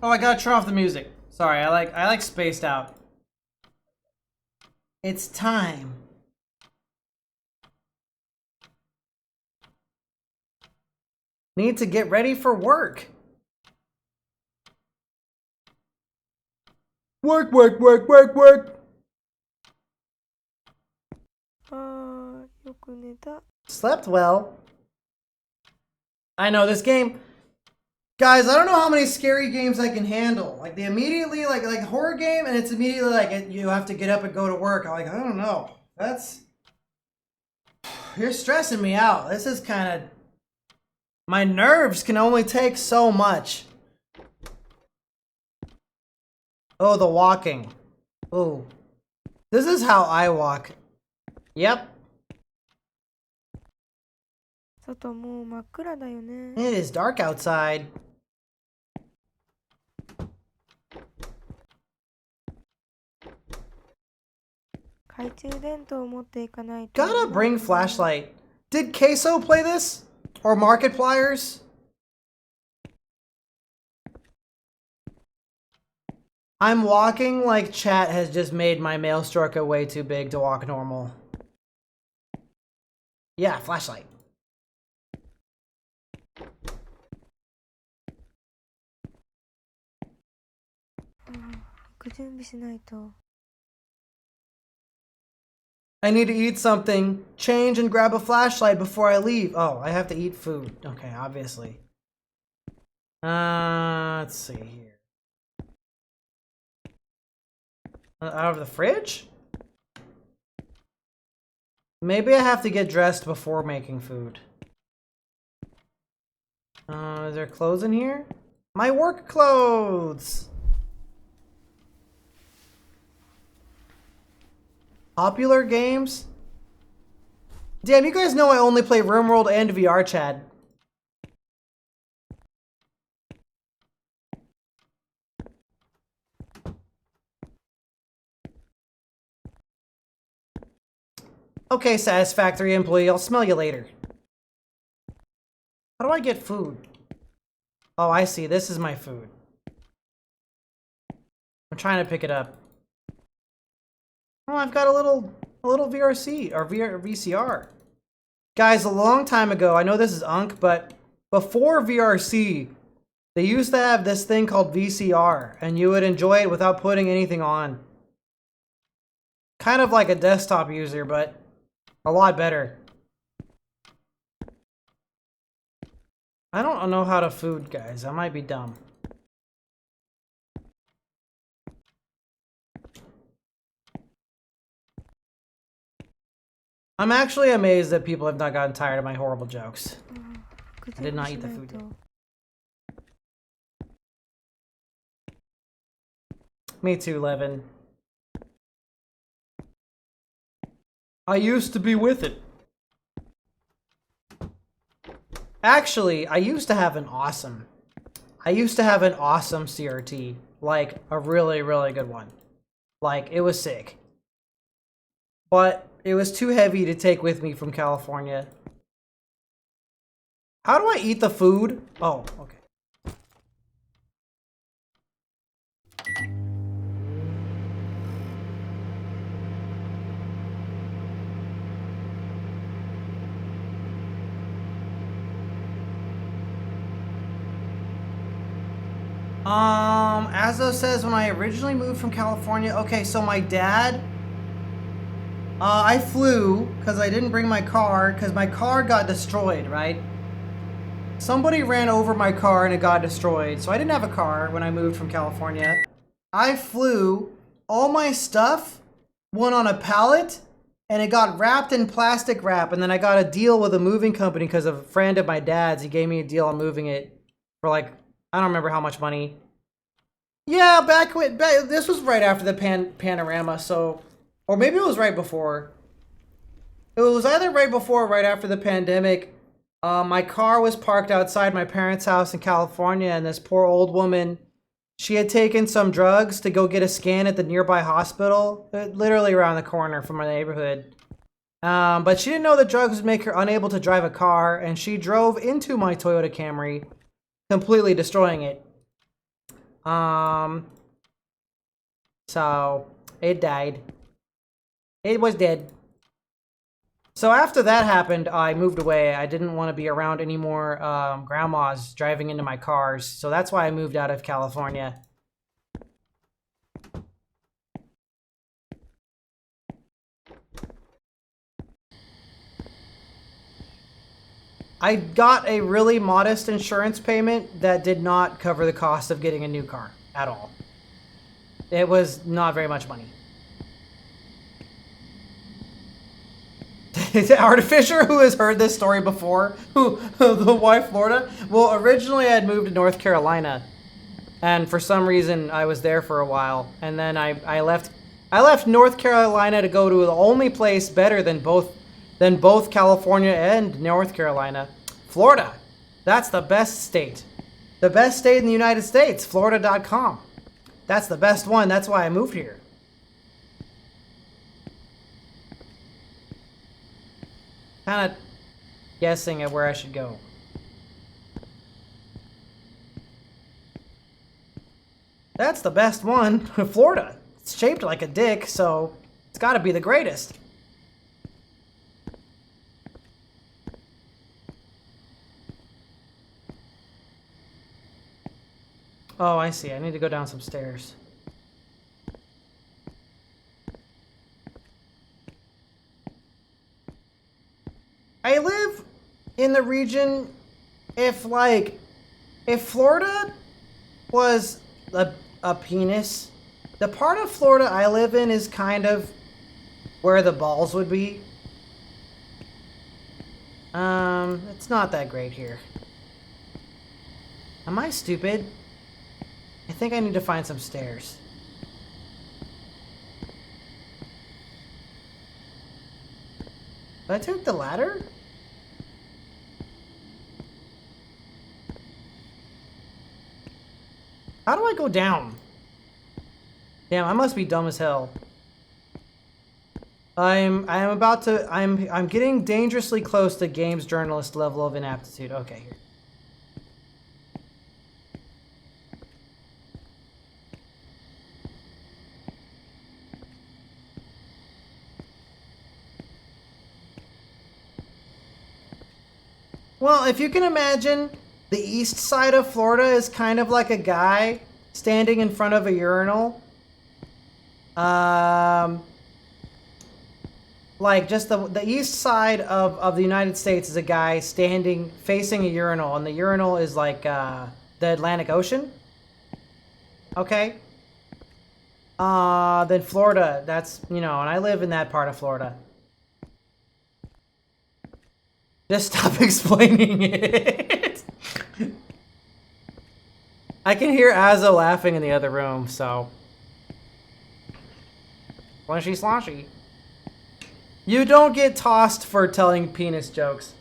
Oh, I gotta turn off the music. Sorry, I like spaced out. It's time. Need to get ready for work. Work, work, work, work, work. Slept well. I know this game. Guys, I don't know how many scary games I can handle. Like, they immediately, like horror game, and it's immediately like, you have to get up and go to work. I'm like, I don't know. That's... You're stressing me out. This is kind of... My nerves can only take so much. Oh, the walking. Oh. This is how I walk. Yep. It is dark outside. Gotta bring flashlight. Did Queso play this? Or Markipliers? I'm walking like chat has just made my male stroke way too big to walk normal. Yeah, flashlight. I need to eat something, change, and grab a flashlight before I leave. Oh, I have to eat food. Okay, obviously. Let's see here. Out of the fridge? Maybe I have to get dressed before making food. Is there clothes in here? My work clothes! Popular games? Damn, you guys know I only play RimWorld and VR chat. Okay, satisfactory employee, I'll smell you later. How do I get food? Oh, I see, this is my food. I'm trying to pick it up. Oh, I've got a little VRC, or VCR. Guys, a long time ago, I know this is Unk, but before VRC, they used to have this thing called VCR, and you would enjoy it without putting anything on. Kind of like a desktop user, but a lot better. I don't know how to food, guys. I might be dumb. I'm actually amazed that people have not gotten tired of my horrible jokes. I did not eat the food yet. Me too, Levin. I used to be with it. Actually, I used to have an awesome CRT. Like, a really, really good one. Like, it was sick. But it was too heavy to take with me from California. How do I eat the food? Oh, okay. Azo says when I originally moved from California, okay, so my dad, I flew because I didn't bring my car because my car got destroyed, right? Somebody ran over my car and it got destroyed. So I didn't have a car when I moved from California. I flew, all my stuff went on a pallet and it got wrapped in plastic wrap. And then I got a deal with a moving company because a friend of my dad's, he gave me a deal on moving it for like, I don't remember how much money. Yeah, this was right after the panorama, so, or maybe it was right before. It was either right before or right after the pandemic. My car was parked outside my parents' house in California, and this poor old woman, she had taken some drugs to go get a scan at the nearby hospital, literally around the corner from my neighborhood. But she didn't know the drugs would make her unable to drive a car, and she drove into my Toyota Camry, completely destroying it. So it died. It was dead. So after that happened, I moved away. I didn't want to be around any more grandmas driving into my cars. So that's why I moved out of California. I got a really modest insurance payment that did not cover the cost of getting a new car at all. It was not very much money. Artificer, who has heard this story before, the wife Florida. Well, originally I had moved to North Carolina, and for some reason I was there for a while, and then I left North Carolina to go to the only place better than both California and North Carolina, Florida. That's the best state. The best state in the United States, Florida.com. That's the best one. That's why I moved here. Kind of guessing at where I should go. That's the best one. Florida. It's shaped like a dick, so it's got to be the greatest. Oh, I see. I need to go down some stairs. I live in the region, if Florida was a penis, the part of Florida I live in is kind of where the balls would be. It's not that great here. Am I stupid? I think I need to find some stairs. Did I take the ladder? How do I go down? Damn, I must be dumb as hell. I'm getting dangerously close to games journalist level of inaptitude. Okay, here. Well, if you can imagine, the east side of Florida is kind of like a guy standing in front of a urinal. Like just the east side of the United States is a guy standing facing a urinal, and the urinal is like the Atlantic Ocean. Okay. Then Florida, that's, you know, and I live in that part of Florida. Just stop explaining it. I can hear Azzo laughing in the other room, so. Slushy sloshy. You don't get tossed for telling penis jokes.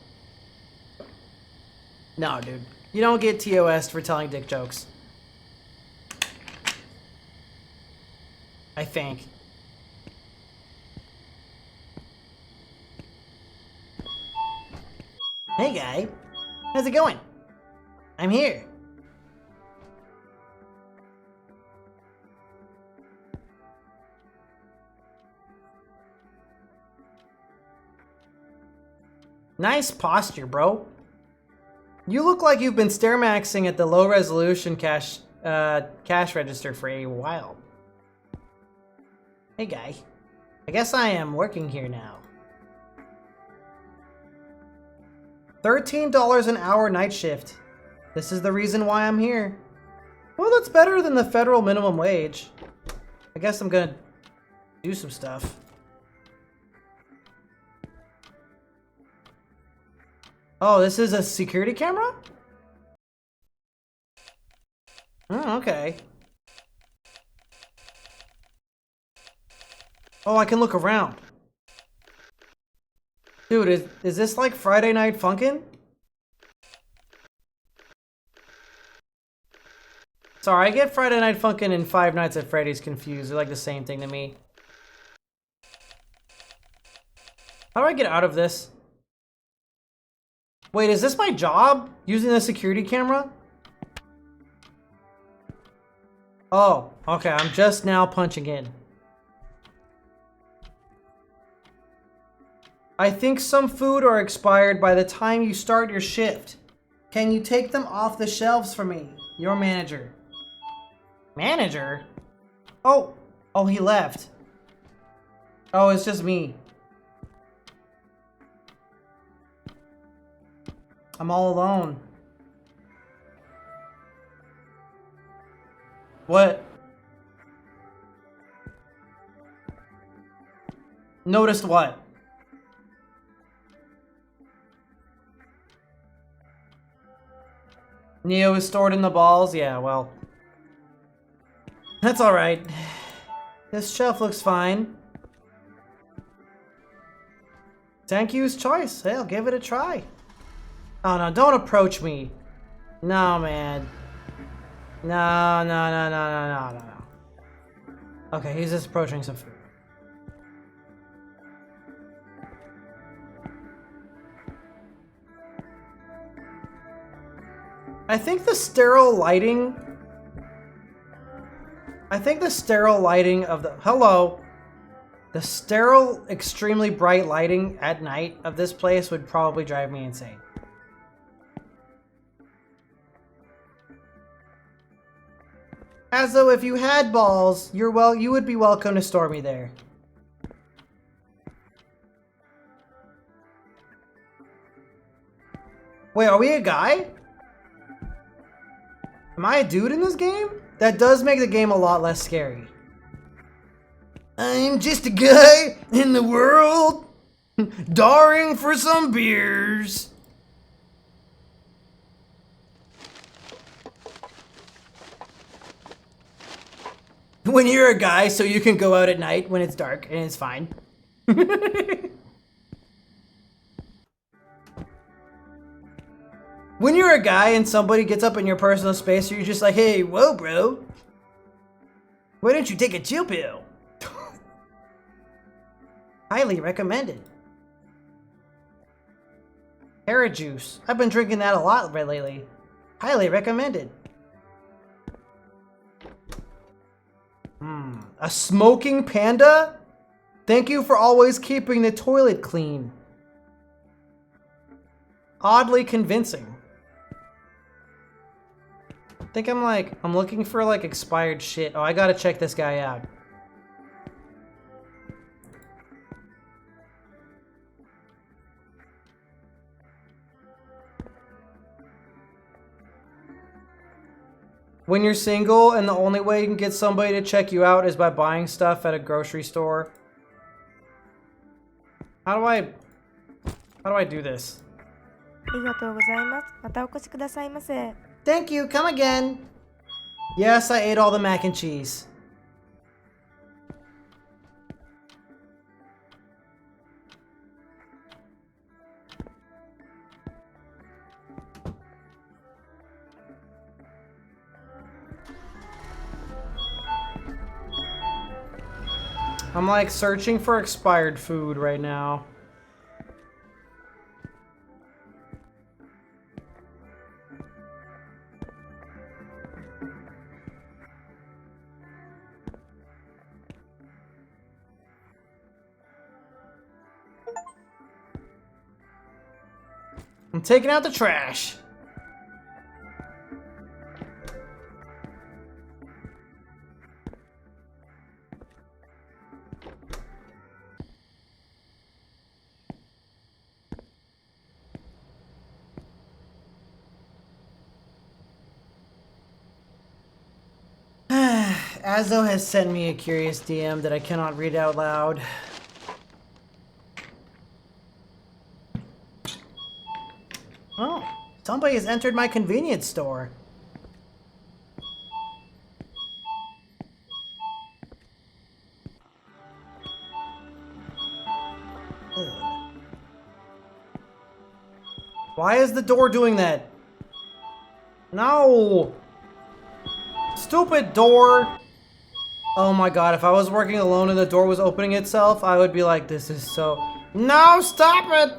No, dude. You don't get TOS'd for telling dick jokes. I think. Hey, guy. How's it going? I'm here. Nice posture, bro. You look like you've been stairmaxing at the low-resolution cash register for a while. Hey, guy. I guess I am working here now. $13 an hour night shift. This is the reason why I'm here. Well, that's better than the federal minimum wage. I guess I'm gonna do some stuff. Oh, this is a security camera? Oh, okay. Oh, I can look around. Dude, is this like Friday Night Funkin'? Sorry, I get Friday Night Funkin' and Five Nights at Freddy's confused. They're like the same thing to me. How do I get out of this? Wait, is this my job? Using the security camera? Oh, okay, I'm just now punching in. I think some food are expired by the time you start your shift. Can you take them off the shelves for me? Your manager. Manager? Oh, he left. Oh, it's just me. I'm all alone. What? Noticed what? Neo is stored in the balls? Yeah, well. That's alright. This shelf looks fine. Thank you's choice. Hey, I'll give it a try. Oh no, don't approach me. No, man. No. Okay, he's just approaching some food. I think the sterile lighting of the... Hello. The sterile, extremely bright lighting at night of this place would probably drive me insane. As though if you had balls, you would be welcome to store me there. Wait, are we a guy? Am I a dude in this game? That does make the game a lot less scary. I'm just a guy in the world, darring for some beers. When you're a guy, so you can go out at night when it's dark and it's fine. When you're a guy and somebody gets up in your personal space, you're just like, hey, whoa, bro. Why don't you take a chill pill? Highly recommended. Carrot juice. I've been drinking that a lot lately. Highly recommended. A smoking panda? Thank you for always keeping the toilet clean. Oddly convincing. I think I'm looking for like expired shit. Oh, I gotta check this guy out. When you're single and the only way you can get somebody to check you out is by buying stuff at a grocery store. How do I do this? Thank you, come again. Yes, I ate all the mac and cheese. I'm like searching for expired food right now. I'm taking out the trash. Azo has sent me a curious DM that I cannot read out loud. Oh, somebody has entered my convenience store. Ugh. Why is the door doing that? No! Stupid door! Oh my god, if I was working alone and the door was opening itself, I would be like, this is so... No, stop it!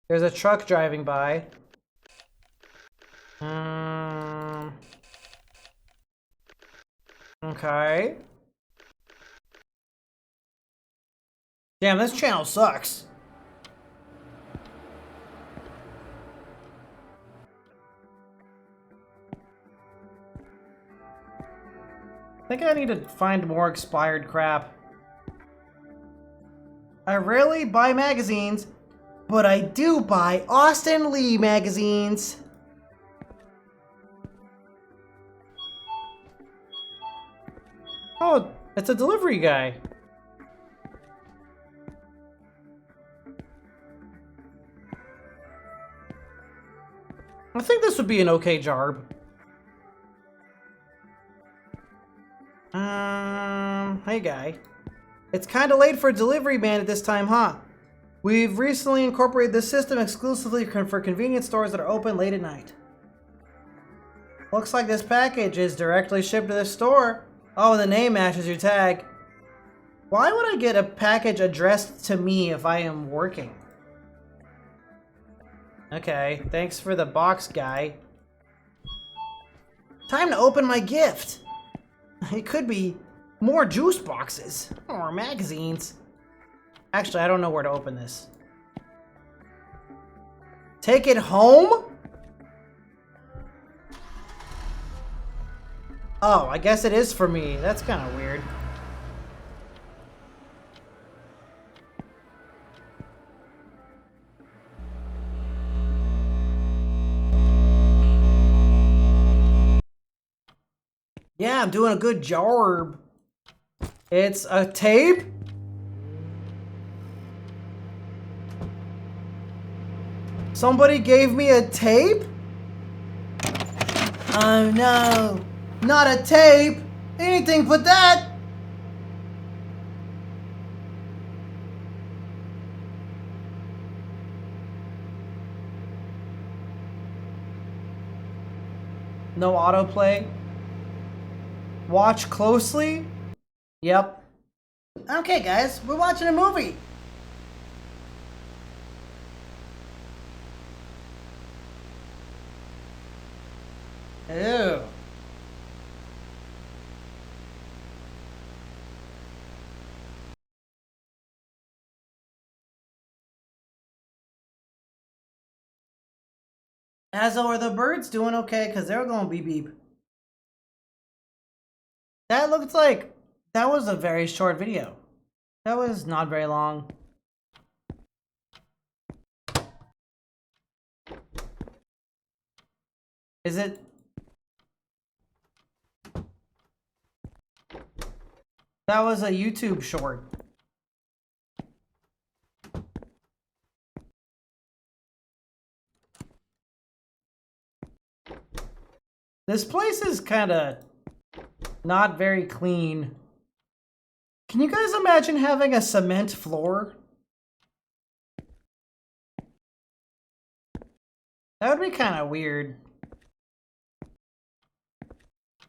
There's a truck driving by. Okay. Damn, this channel sucks. I think I need to find more expired crap. I rarely buy magazines, but I do buy Austin Lee magazines. Oh, it's a delivery guy. I think this would be an okay job. Hey guy. It's kinda late for a delivery man at this time, huh? We've recently incorporated this system exclusively for convenience stores that are open late at night. Looks like this package is directly shipped to this store. Oh, the name matches your tag. Why would I get a package addressed to me if I am working? Okay, thanks for the box, guy. Time to open my gift. It could be more juice boxes or magazines. Actually, I don't know where to open this. Take it home? Oh, I guess it is for me. That's kind of weird. Yeah, I'm doing a good job. It's a tape? Somebody gave me a tape? Oh no, not a tape! Anything but that! No autoplay. Watch closely? Yep. Okay guys, we're watching a movie. Ew. As are the birds doing okay, because they're going beep beep. That looked like that was a very short video. That was not very long. Is it? That was a YouTube short. This place is kind of not very clean. Can you guys imagine having a cement floor? That would be kind of weird.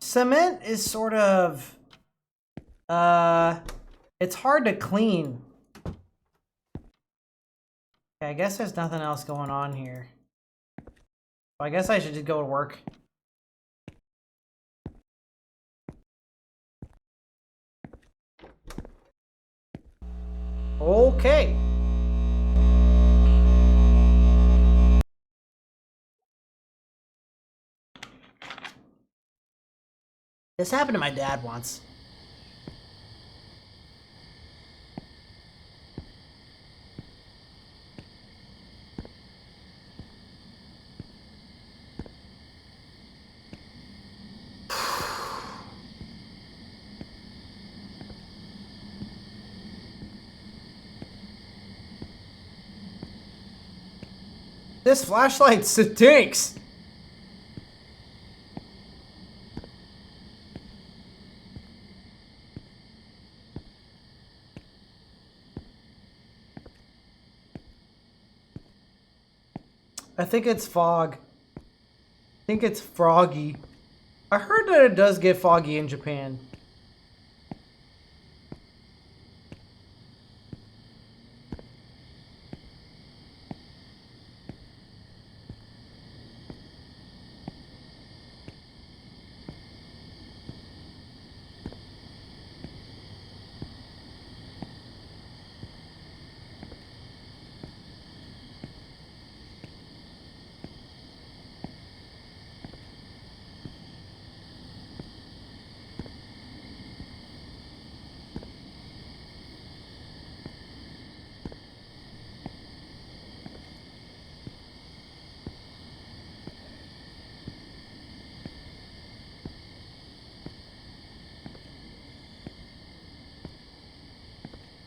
Cement is sort of, it's hard to clean. Okay, I guess there's nothing else going on here. Well, I guess I should just go to work. Okay. This happened to my dad once. This flashlight stinks. I think it's fog. I think it's froggy. I heard that it does get foggy in Japan.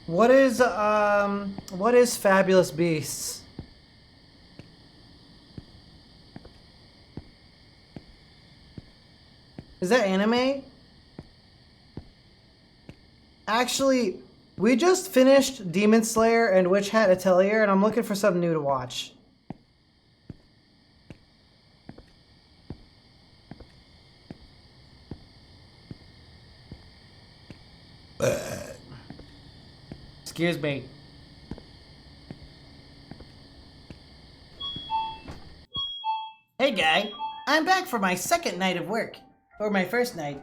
What is Fabulous Beasts? Is that anime? Actually, we just finished Demon Slayer and Witch Hat Atelier, and I'm looking for something new to watch. Excuse me. Hey guy, I'm back for my second night of work. Or my first night.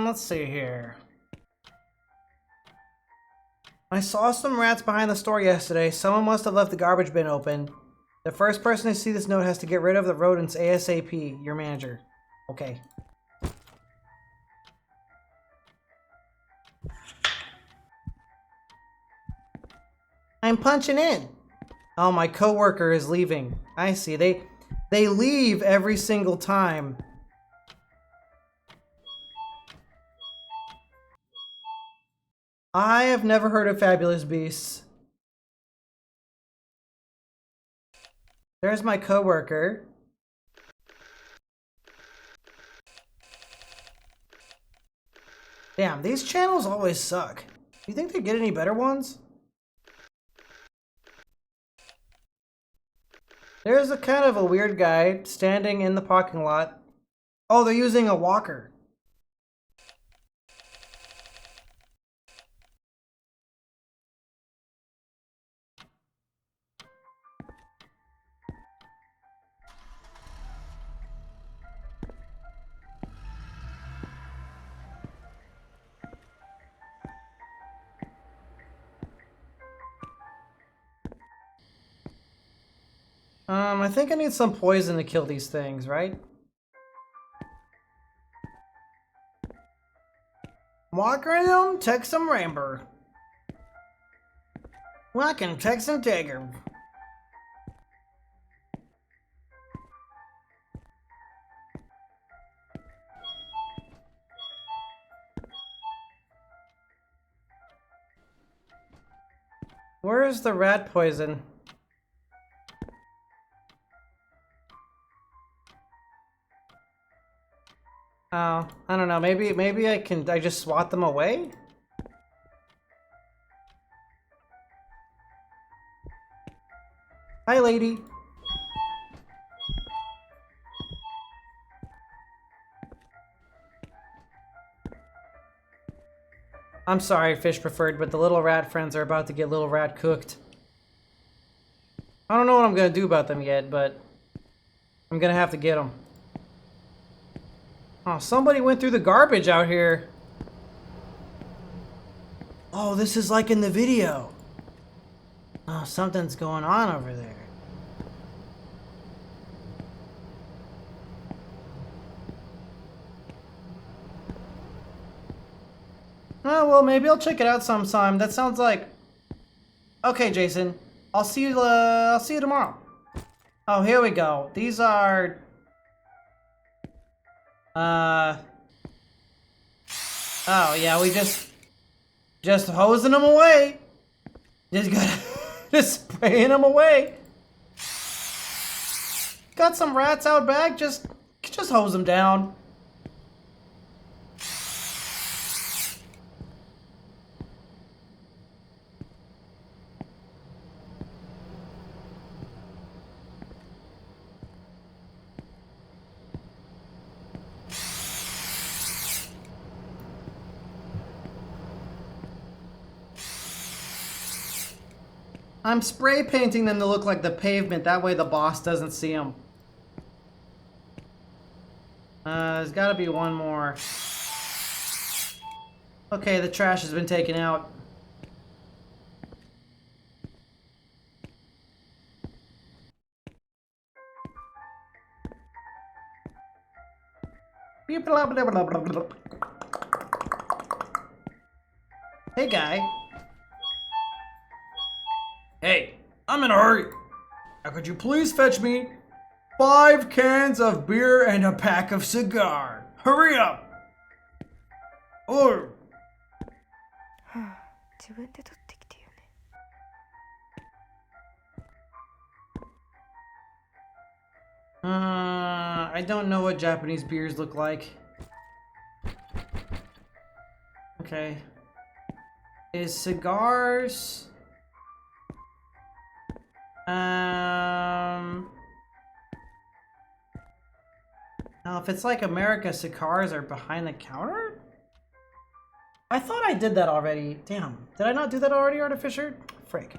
Let's see here. I saw some rats behind the store yesterday. Someone must have left the garbage bin open. The first person to see this note has to get rid of the rodents ASAP. Your manager. Okay. I'm punching in. Oh, my coworker is leaving. I see. They leave every single time. I have never heard of Fabulous Beasts. There's my coworker. Damn, these channels always suck. You think they get any better ones? There's a kind of a weird guy standing in the parking lot. Oh, they're using a walker. I think I need some poison to kill these things, right? Walker them, text some Ramber. Walking, text some Tiger. Where is the rat poison? Oh, I don't know. Maybe I just swat them away? Hi, lady. I'm sorry, Fish Preferred, but the little rat friends are about to get little rat cooked. I don't know what I'm gonna do about them yet, but I'm gonna have to get them. Oh, somebody went through the garbage out here. Oh, this is like in the video. Oh, something's going on over there. Oh, well, maybe I'll check it out sometime. That sounds like... Okay, Jason. I'll see you tomorrow. Oh, here we go. These are... Oh, yeah, we just hosing them away. Just gotta... just spraying them away. Got some rats out back, just hose them down. I'm spray painting them to look like the pavement, that way the boss doesn't see them. There's gotta be one more. Okay, the trash has been taken out. Hey, guy. Hey, I'm in a hurry. Now, could you please fetch me 5 cans of beer and a pack of cigar? Hurry up! Or 自分で取ってきてよね。I don't know what Japanese beers look like. Okay. Is cigars... Now, if it's like America, cigars are behind the counter? I thought I did that already. Damn. Did I not do that already, Artificer? Frick.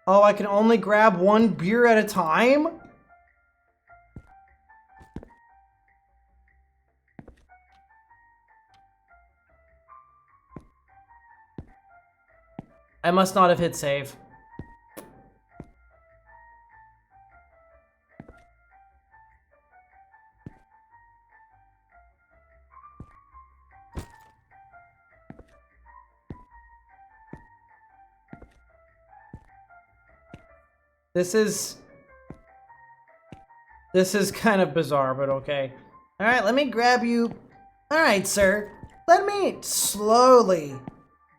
Oh, I can only grab 1 beer at a time? I must not have hit save. This is kind of bizarre, but okay. Alright, let me grab you. Alright, sir. Let me slowly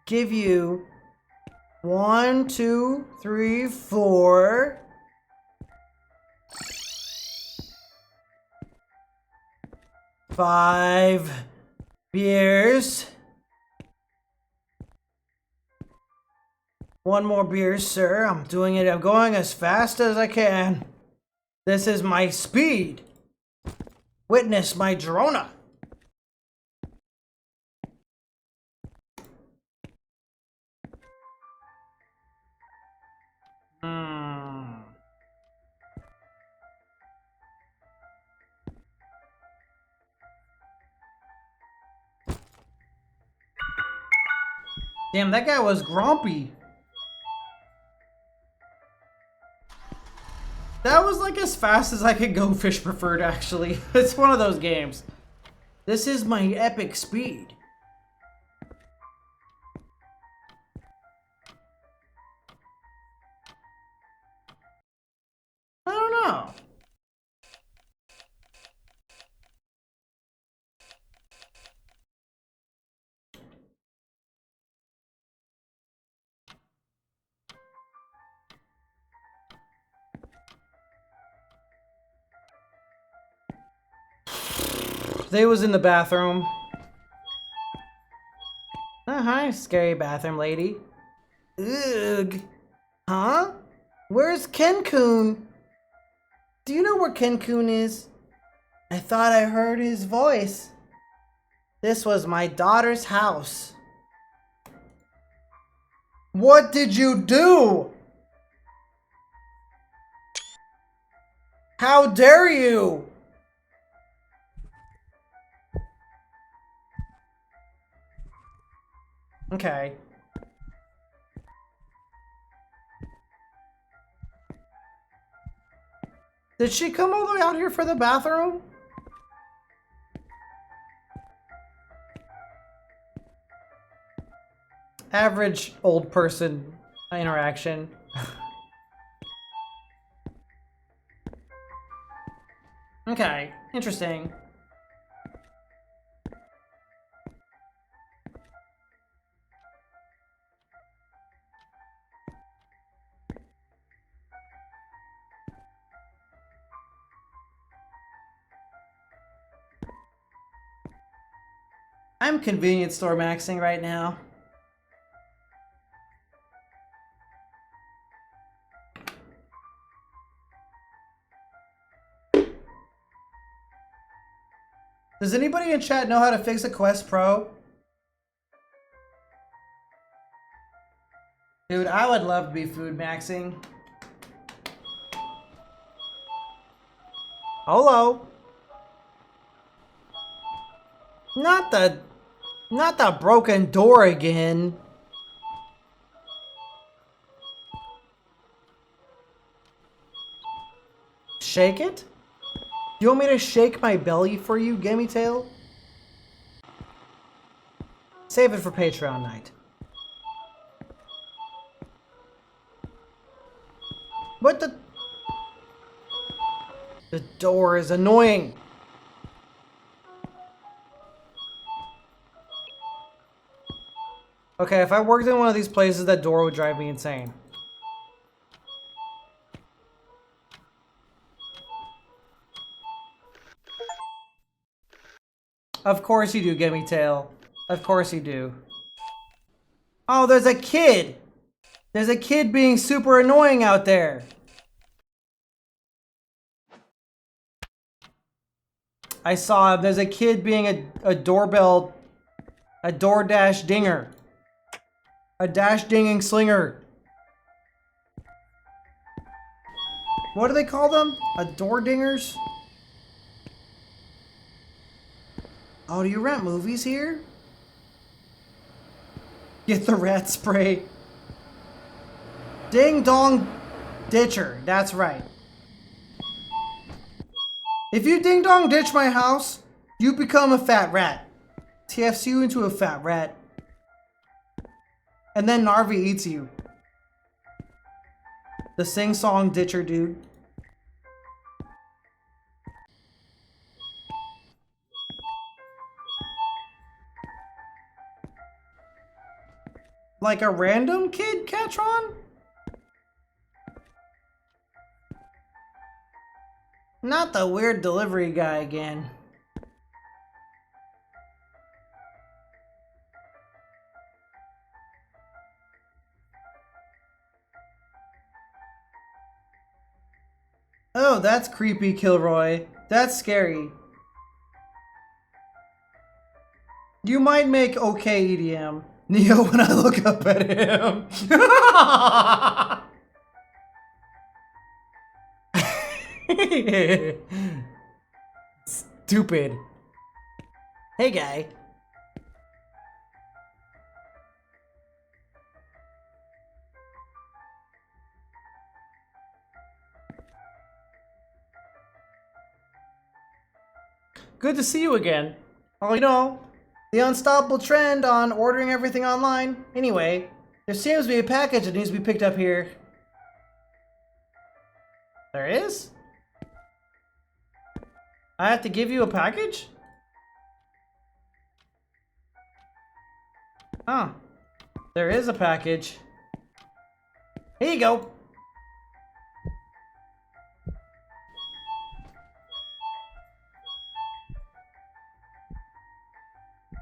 give you 1, 2, 3, 4. Five beers. 1 more beer, sir. I'm doing it. I'm going as fast as I can. This is my speed. Witness my drona. Damn, that guy was grumpy. That was like as fast as I could go fish preferred, actually. It's one of those games. This is my epic speed. I don't know. They was in the bathroom. Oh, hi, scary bathroom lady. Ugh. Huh? Where's Ken-kun? Do you know where Ken-kun is? I thought I heard his voice. This was my daughter's house. What did you do? How dare you? Okay. Did she come all the way out here for the bathroom? Average old person interaction. Okay, interesting. I'm convenience store maxing right now. Does anybody in chat know how to fix a Quest Pro? Dude, I would love to be food maxing. Hello. Not the broken door again. Shake it? You want me to shake my belly for you, Gimme Tail? Save it for Patreon night. What the? The door is annoying. Okay, if I worked in one of these places, that door would drive me insane. Of course you do, Gimme Tail. Of course you do. Oh, there's a kid! There's a kid being super annoying out there. I saw him. There's a kid being a doorbell, a DoorDash dinger. A dash dinging slinger. What do they call them? A door dingers? Oh, do you rent movies here? Get the rat spray. Ding dong ditcher. That's right. If you ding dong ditch my house, you become a fat rat. TFs you into a fat rat. And then Narvi eats you. The sing-song ditcher dude. Like a random kid, Catron? Not the weird delivery guy again. Oh, that's creepy, Kilroy. That's scary. You might make okay EDM. Neo, when I look up at him. Stupid. Hey, guy. Good to see you again. Oh, you know, the unstoppable trend on ordering everything online. Anyway, there seems to be a package that needs to be picked up here. There is? I have to give you a package? Huh. There is a package. Here you go.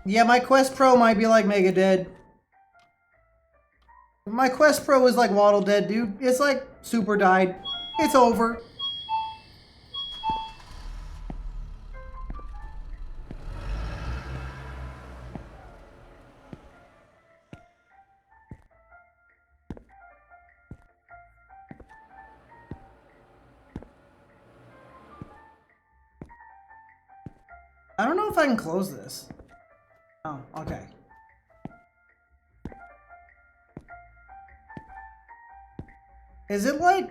Yeah, my Quest Pro might be like Mega Dead. My Quest Pro is like Waddle Dead, dude. It's like super died. It's over. I don't know if I can close this. Oh, okay. Is it like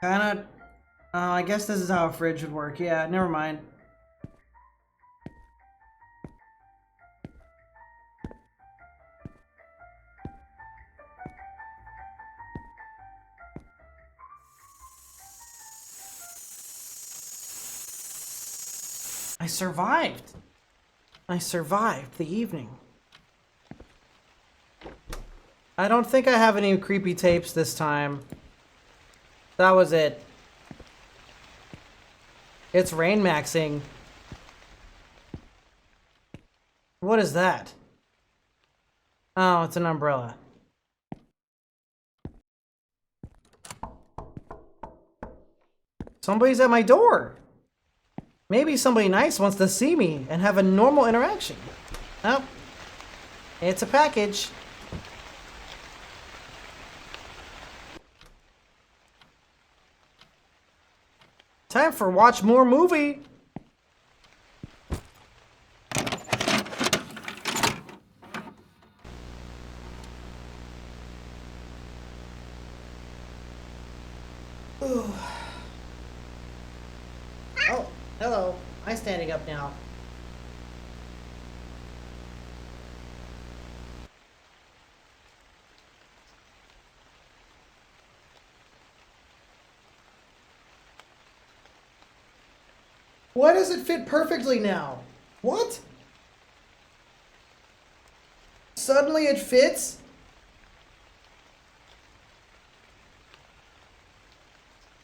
kind of? I guess this is how a fridge would work. Yeah, never mind. I survived. I survived the evening. I don't think I have any creepy tapes this time. That was it. It's rain maxing. What is that? Oh, it's an umbrella. Somebody's at my door. Maybe somebody nice wants to see me and have a normal interaction. Oh, it's a package. Time for watch more movie. Ooh. Hello. I'm standing up now. Why does it fit perfectly now? What? Suddenly it fits?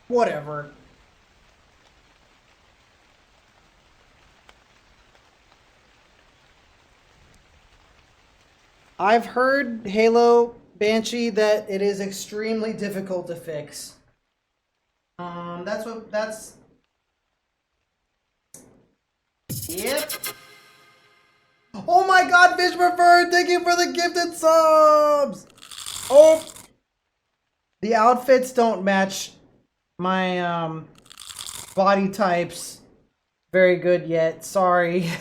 Whatever. I've heard, Halo Banshee, that it is extremely difficult to fix. That's... Yep. Oh my god, Fish Preferred, thank you for the gifted subs! Oh! The outfits don't match my, body types very good yet. Sorry.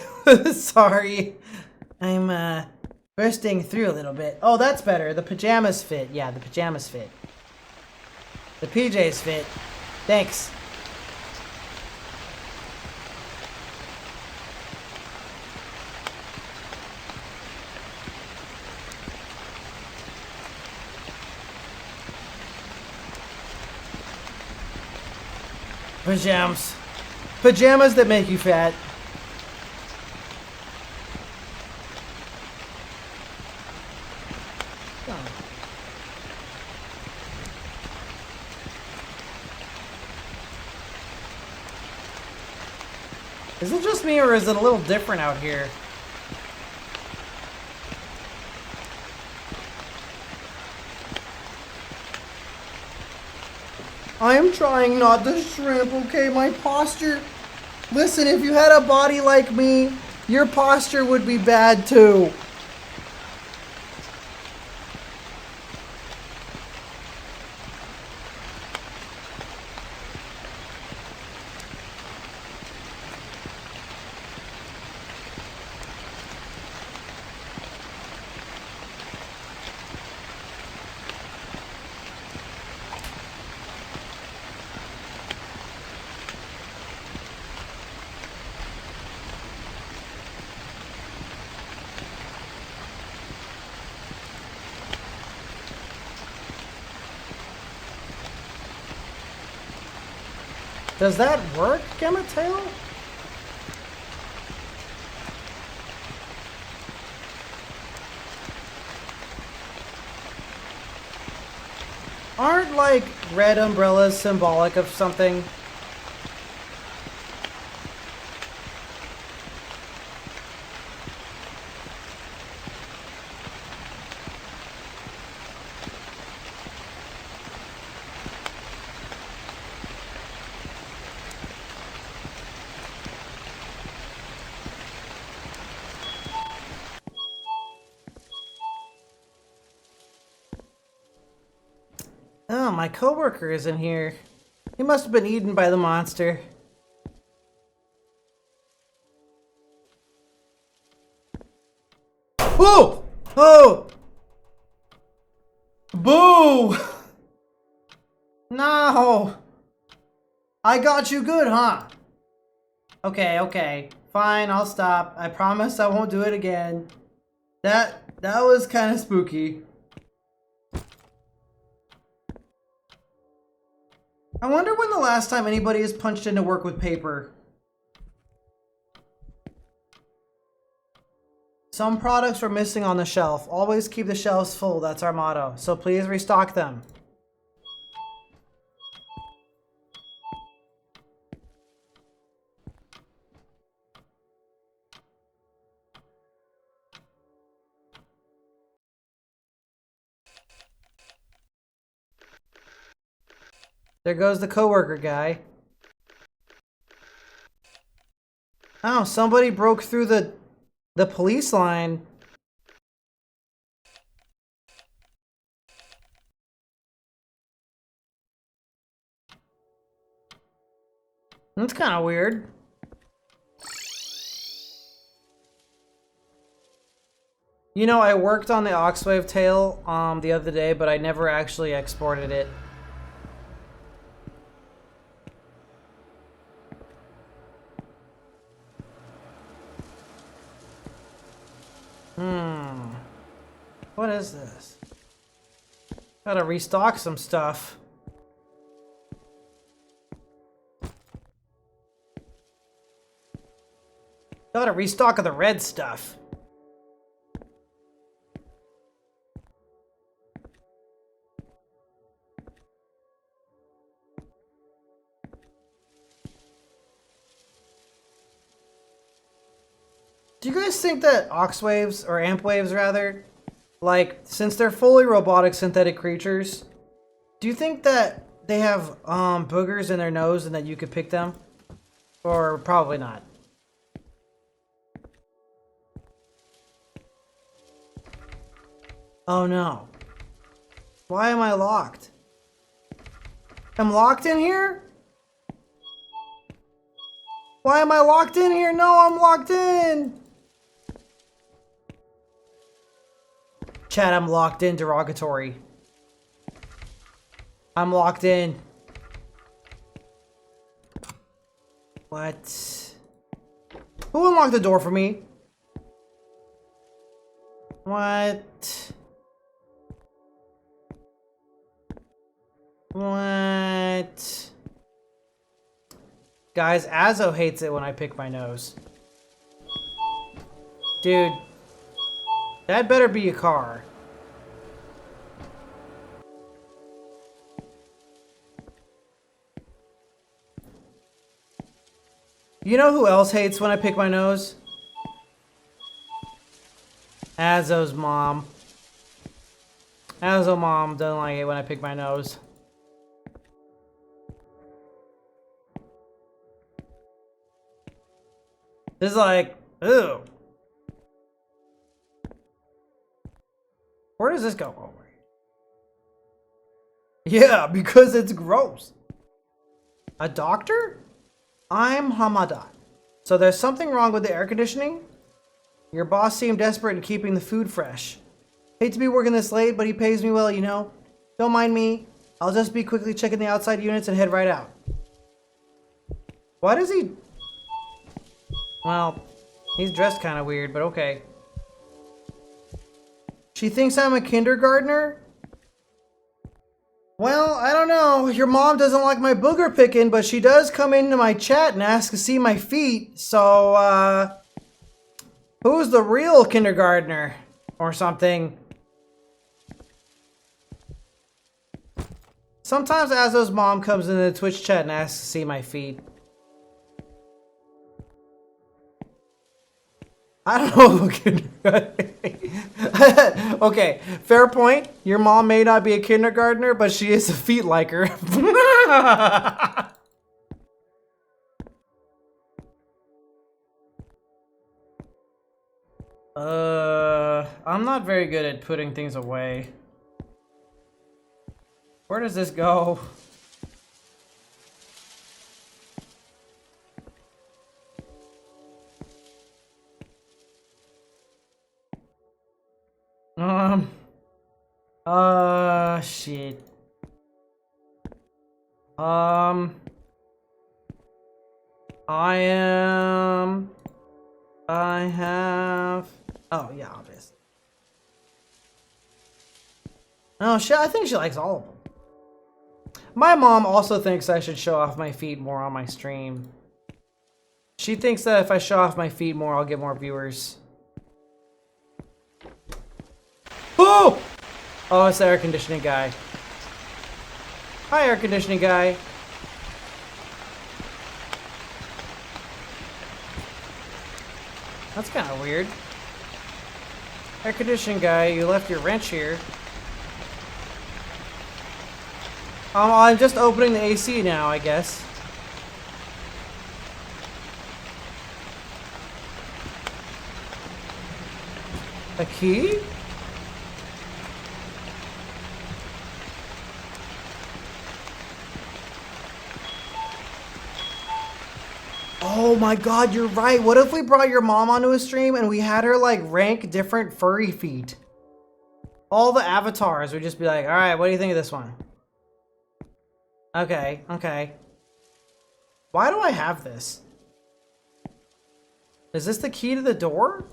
Sorry. I'm, bursting through a little bit. Oh, that's better. The pajamas fit. Yeah, the pajamas fit. The PJs fit. Thanks. Pajamas. Pajamas that make you fat. Is it just me, or is it a little different out here? I am trying not to shrimp, okay? My posture... Listen, if you had a body like me, your posture would be bad too. Does that work, Gamma Tail? Aren't, like, red umbrellas symbolic of something? Oh, my coworker is in here. He must have been eaten by the monster. Whoa! Oh! Boo! No! I got you good, huh? Okay, okay. Fine, I'll stop. I promise I won't do it again. That was kind of spooky. I wonder when the last time anybody has punched into work with paper. Some products were missing on the shelf. Always keep the shelves full, that's our motto. So please restock them. There goes the coworker guy. Oh, somebody broke through the police line. That's kind of weird. You know, I worked on the Oxwave tail the other day, but I never actually exported it. Hmm. What is this? Gotta restock some stuff. Gotta restock of the red stuff. Do you guys think that aux waves, or amp waves rather, like, since they're fully robotic synthetic creatures, do you think that they have boogers in their nose and that you could pick them? Or probably not? Oh no. Why am I locked? I'm locked in here? Why am I locked in here? No, I'm locked in! Chat, I'm locked in, derogatory. I'm locked in. What? Who unlocked the door for me? What? What? Guys, Azo hates it when I pick my nose. Dude. That better be a car. You know who else hates when I pick my nose? Azo's mom. Azo mom doesn't like it when I pick my nose. It's like, ew. Where does this go? Oh, wait. Yeah, because it's gross. A doctor? I'm Hamada. So there's something wrong with the air conditioning? Your boss seemed desperate in keeping the food fresh. Hate to be working this late, but he pays me well, you know. Don't mind me. I'll just be quickly checking the outside units and head right out. Why does he... Well, he's dressed kind of weird, but okay. She thinks I'm a kindergartner? Well, I don't know. Your mom doesn't like my booger picking, but she does come into my chat and ask to see my feet. So, who's the real kindergartner? Or something. Sometimes Azo's mom comes into the Twitch chat and asks to see my feet. I don't know who kindergartner. Okay, fair point. Your mom may not be a kindergartner, but she is a feet liker. I'm not very good at putting things away. Where does this go? Shit. I have... Oh, yeah, obvious. Oh, shit, I think she likes all of them. My mom also thinks I should show off my feet more on my stream. She thinks that if I show off my feet more, I'll get more viewers. Oh! Oh, it's the air conditioning guy. Hi, air conditioning guy. That's kind of weird. Air conditioning guy, you left your wrench here. I'm just opening the AC now, I guess. A key? Oh my god, you're right. What if we brought your mom onto a stream and we had her like rank different furry feet? All the avatars would just be like, alright, what do you think of this one? Okay, okay. Why do I have this? Is this the key to the door?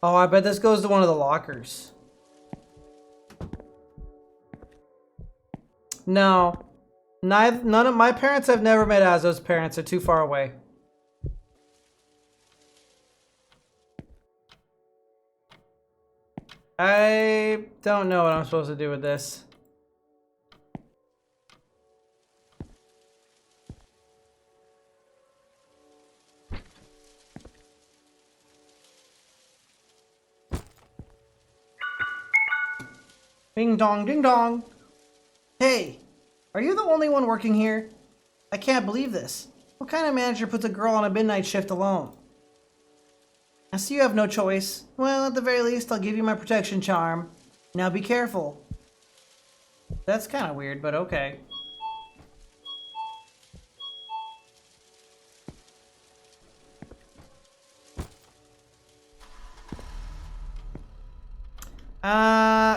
Oh, I bet this goes to one of the lockers. No. None of my parents have never met Azo's parents. They're too far away. I don't know what I'm supposed to do with this. Ding dong, ding dong. Hey, are you the only one working here? I can't believe this. What kind of manager puts a girl on a midnight shift alone? I see you have no choice. Well, at the very least, I'll give you my protection charm. Now be careful. That's kind of weird, but okay.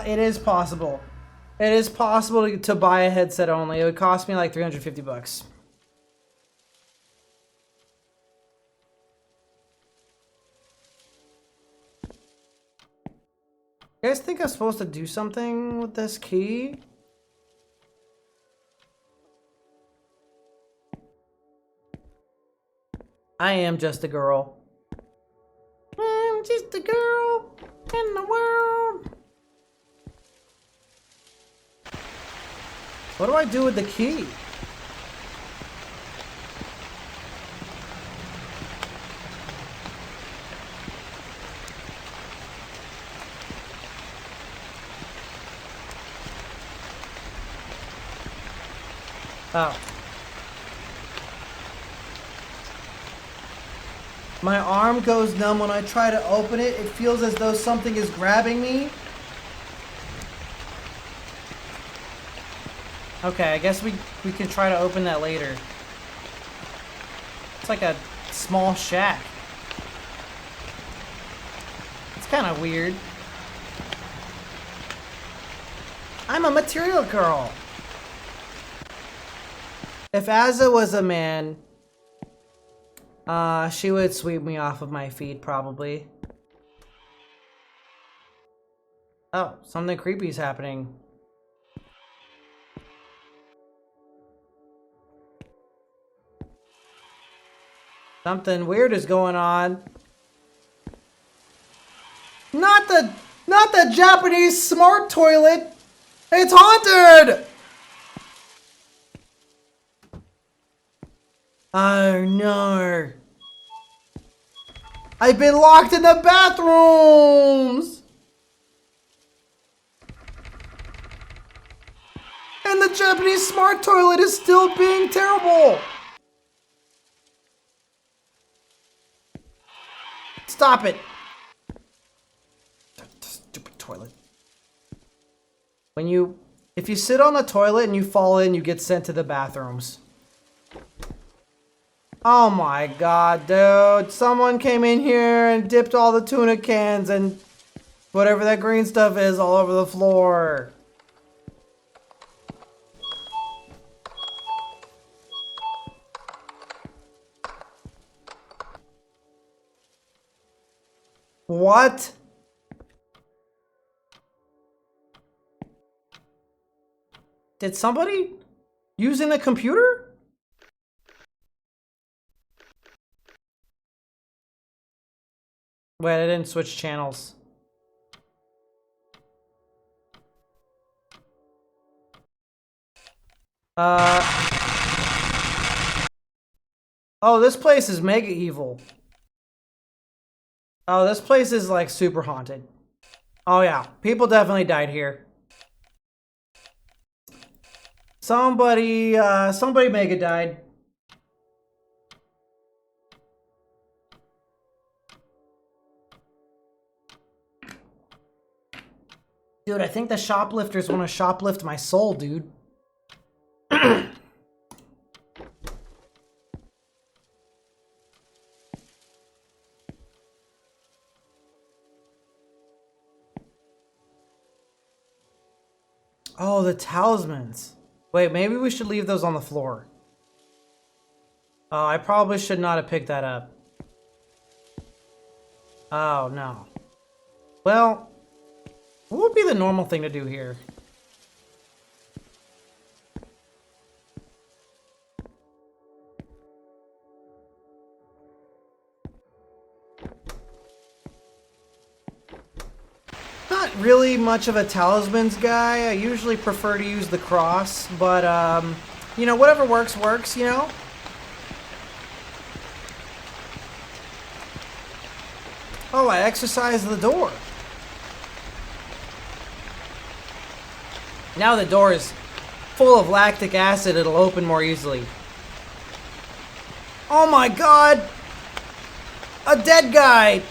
It is possible. It is possible to buy a headset only. It would cost me like 350 bucks. You guys think I'm supposed to do something with this key? I am just a girl. I'm just a girl in the world. What do I do with the key? Oh. My arm goes numb when I try to open it. It feels as though something is grabbing me. Okay, I guess we can try to open that later. It's like a small shack. It's kind of weird. I'm a material girl. If Azza was a man, she would sweep me off of my feet, probably. Oh, something creepy is happening. Something weird is going on. Not the Japanese smart toilet. It's haunted. Oh no. I've been locked in the bathrooms. And the Japanese smart toilet is still being terrible. Stop it. Stupid toilet. If you sit on the toilet and you fall in, you get sent to the bathrooms. Oh my god, dude. Someone came in here and dipped all the tuna cans and whatever that green stuff is all over the floor. What? Did somebody using the computer? Wait, I didn't switch channels. Oh, this place is mega evil. Oh, this place is like super haunted. Oh yeah, people definitely died here. Somebody mega died. Dude, I think the shoplifters want to shoplift my soul, dude. Oh, the talismans. Wait, maybe we should leave those on the floor. Oh, I probably should not have picked that up. Oh, no. Well, what would be the normal thing to do here? Not really much of a talismans guy. I usually prefer to use the cross, but, you know, whatever works, works, you know? Oh, I exercised the door. Now the door is full of lactic acid, it'll open more easily. Oh my god! A dead guy!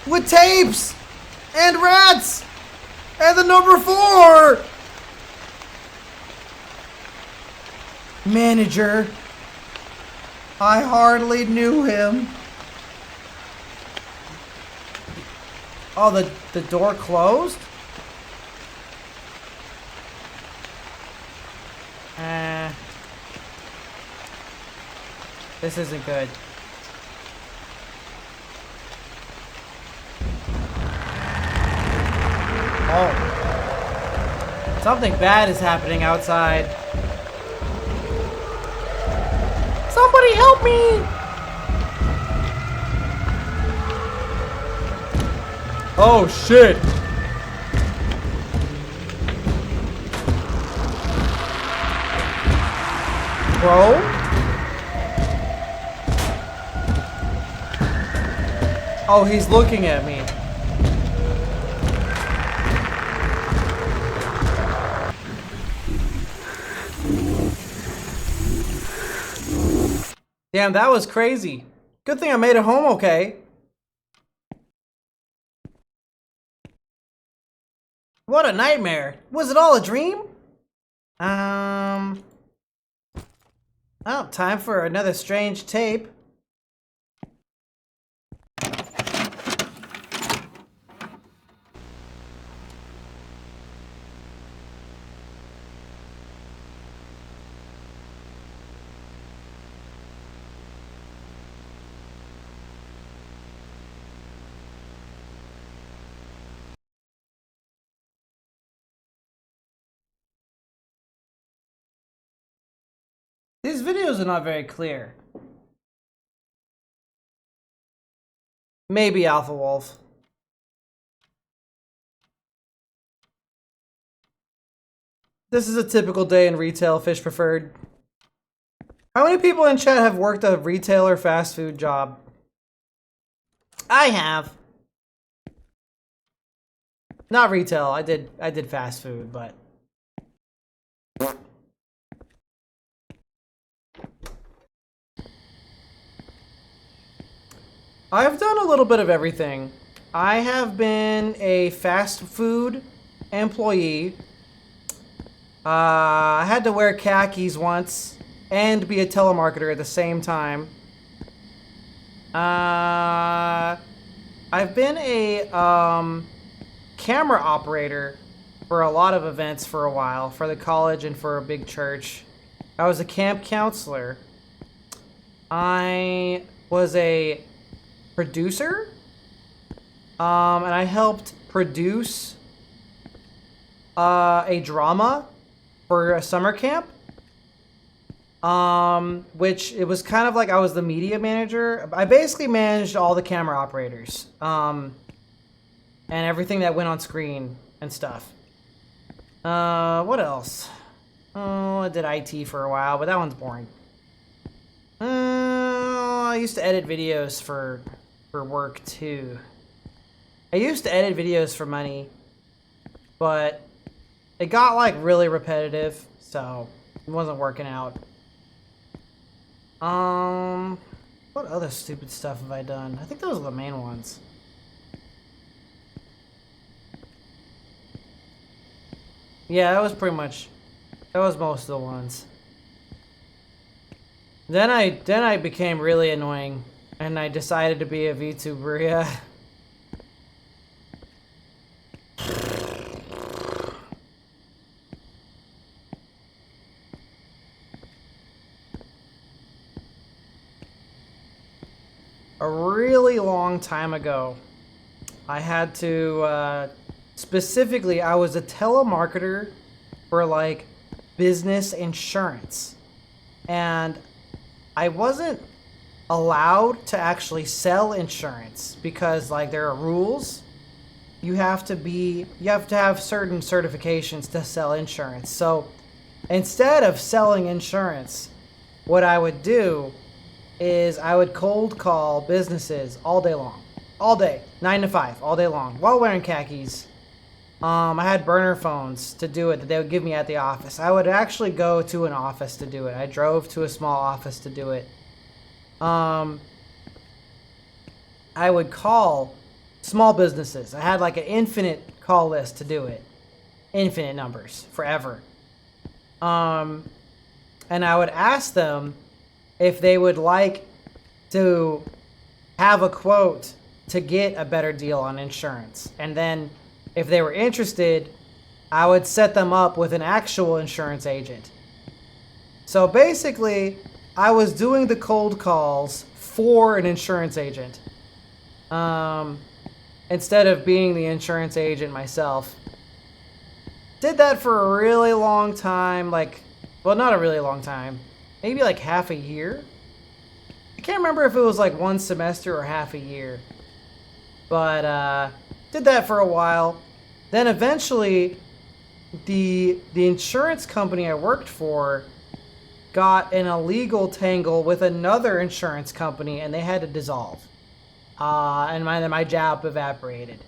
With tapes! And rats! And the number 4! Manager. I hardly knew him. Oh, the door closed? This isn't good. Oh. Something bad is happening outside. Somebody help me! Oh shit! Bro? Oh, he's looking at me. Damn, that was crazy. Good thing I made it home okay. What a nightmare. Was it all a dream? Oh, time for another strange tape. These videos are not very clear. Maybe Alpha Wolf. This is a typical day in retail, Fish Preferred. How many people in chat have worked a retail or fast food job? I have. Not retail. I did fast food, but I've done a little bit of everything. I have been a fast food employee. I had to wear khakis once and be a telemarketer at the same time. I've been a camera operator for a lot of events for a while, for the college and for a big church. I was a camp counselor. I was a producer, and I helped produce a drama for a summer camp, which it was kind of like I was the media manager. I basically managed all the camera operators, and everything that went on screen and stuff. What else? Oh, I did IT for a while, but that one's boring. I used to edit videos for work too. I used to edit videos for money, but it got like really repetitive, so it wasn't working out. What other stupid stuff have I done? I think those are the main ones. Yeah, that was most of the ones. Then I became really annoying, and I decided to be a VTuber, yeah. A really long time ago, I had to, specifically, I was a telemarketer for like business insurance. And I wasn't allowed to actually sell insurance because like there are rules. You have to have certain certifications to sell insurance. So instead of selling insurance, what I would do is I would cold call businesses all day long. All day. 9 to 5, all day long, while wearing khakis. I had burner phones to do it that they would give me at the office. I would actually go to an office to do it. I drove to a small office to do it. I would call small businesses. I had like an infinite call list to do it. Infinite numbers, forever. And I would ask them if they would like to have a quote to get a better deal on insurance. And then if they were interested, I would set them up with an actual insurance agent. So basically, I was doing the cold calls for an insurance agent. Instead of being the insurance agent myself. Did that for a really long time, well, not a really long time. Maybe like half a year? I can't remember if it was like one semester or half a year. But, did that for a while. Then eventually, the insurance company I worked for got in a legal tangle with another insurance company and they had to dissolve. And my job evaporated.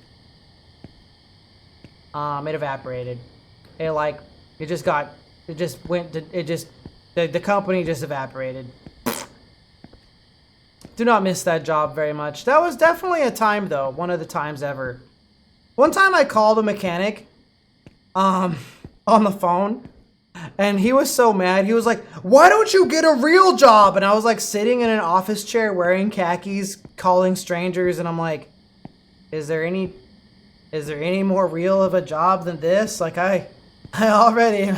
It evaporated. The company just evaporated. Do not miss that job very much. That was definitely a time though, one of the times ever. One time I called a mechanic, on the phone, and he was so mad. He was like, "Why don't you get a real job?" And I was like sitting in an office chair wearing khakis, calling strangers, and I'm like, is there any more real of a job than this? Like I'm already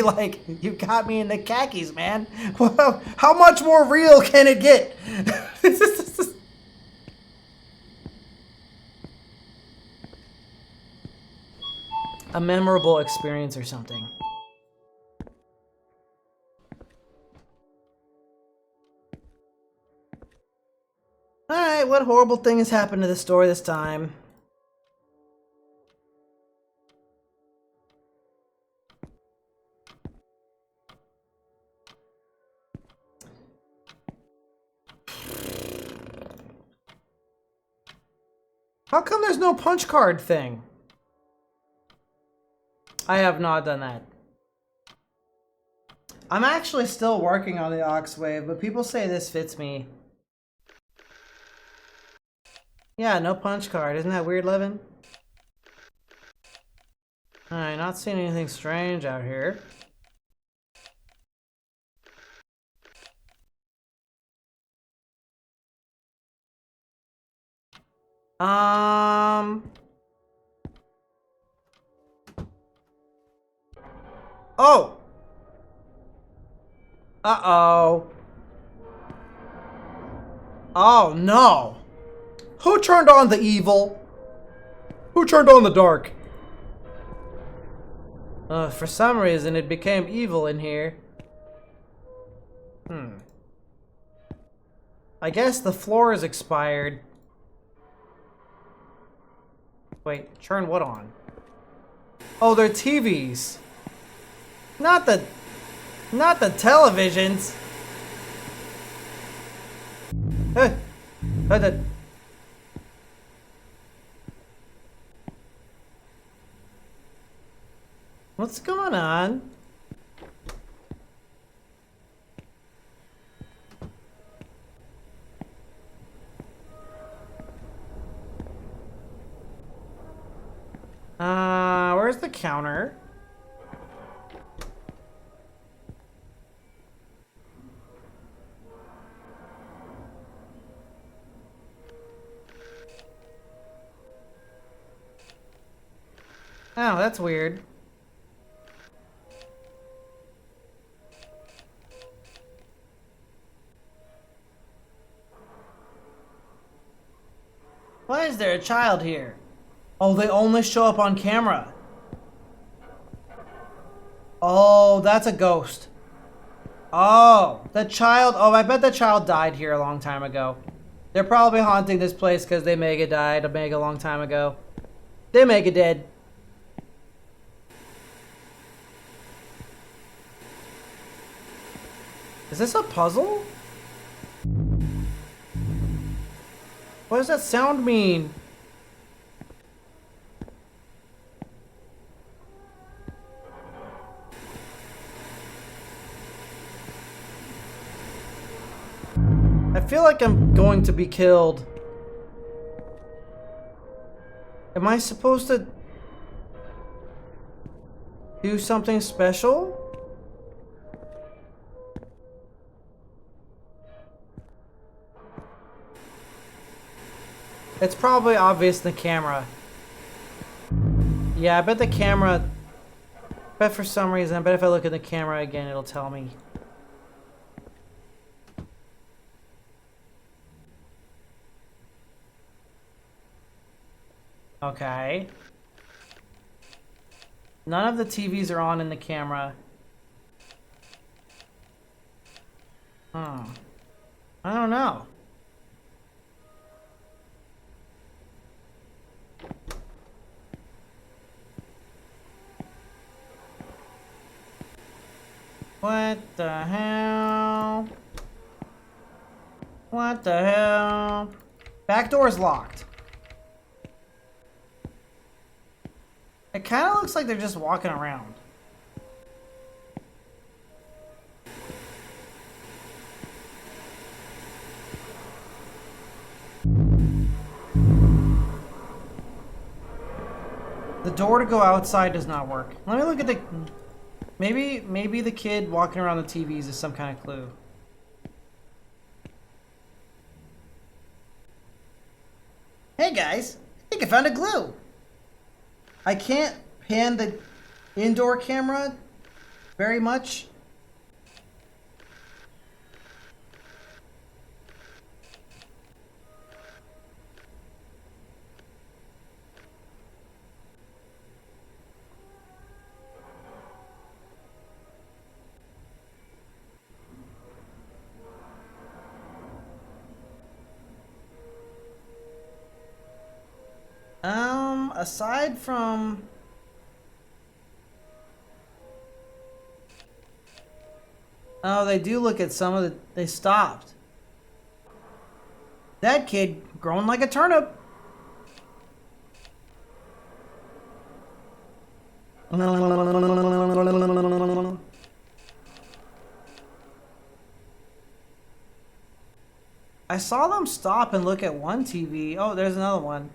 like, you got me in the khakis, man. Well, how much more real can it get? A memorable experience or something. Alright, what horrible thing has happened to the store this time? How come there's no punch card thing? I have not done that. I'm actually still working on the Oxwave, but people say this fits me. Yeah, no punch card. Isn't that weird, Levin? Alright, not seeing anything strange out here. Oh! Uh-oh. Oh, no! Who turned on the evil? Who turned on the dark? For some reason, it became evil in here. I guess the floor is expired. Wait, turn what on? Oh, they're TVs. Not the televisions. What's going on? Where's the counter? Oh, that's weird. Why is there a child here? Oh, they only show up on camera. Oh, that's a ghost. Oh, the child. Oh, I bet the child died here a long time ago. They're probably haunting this place because they mega died a mega long time ago. They mega dead. Is this a puzzle? What does that sound mean? I feel like I'm going to be killed. Am I supposed to do something special? It's probably obvious in the camera. Yeah, I bet the camera... bet for some reason, I bet if I look at the camera again, it'll tell me. Okay. None of the TVs are on in the camera. I don't know. What the hell? What the hell? Back door's locked. It kind of looks like they're just walking around. The door to go outside does not work. Let me look at the... Maybe the kid walking around the TVs is some kind of clue. Hey guys, I think I found a clue. I can't pan the indoor camera very much. Aside from... Oh, they do look at some of the... They stopped. That kid growing like a turnip. I saw them stop and look at one TV. Oh, there's another one.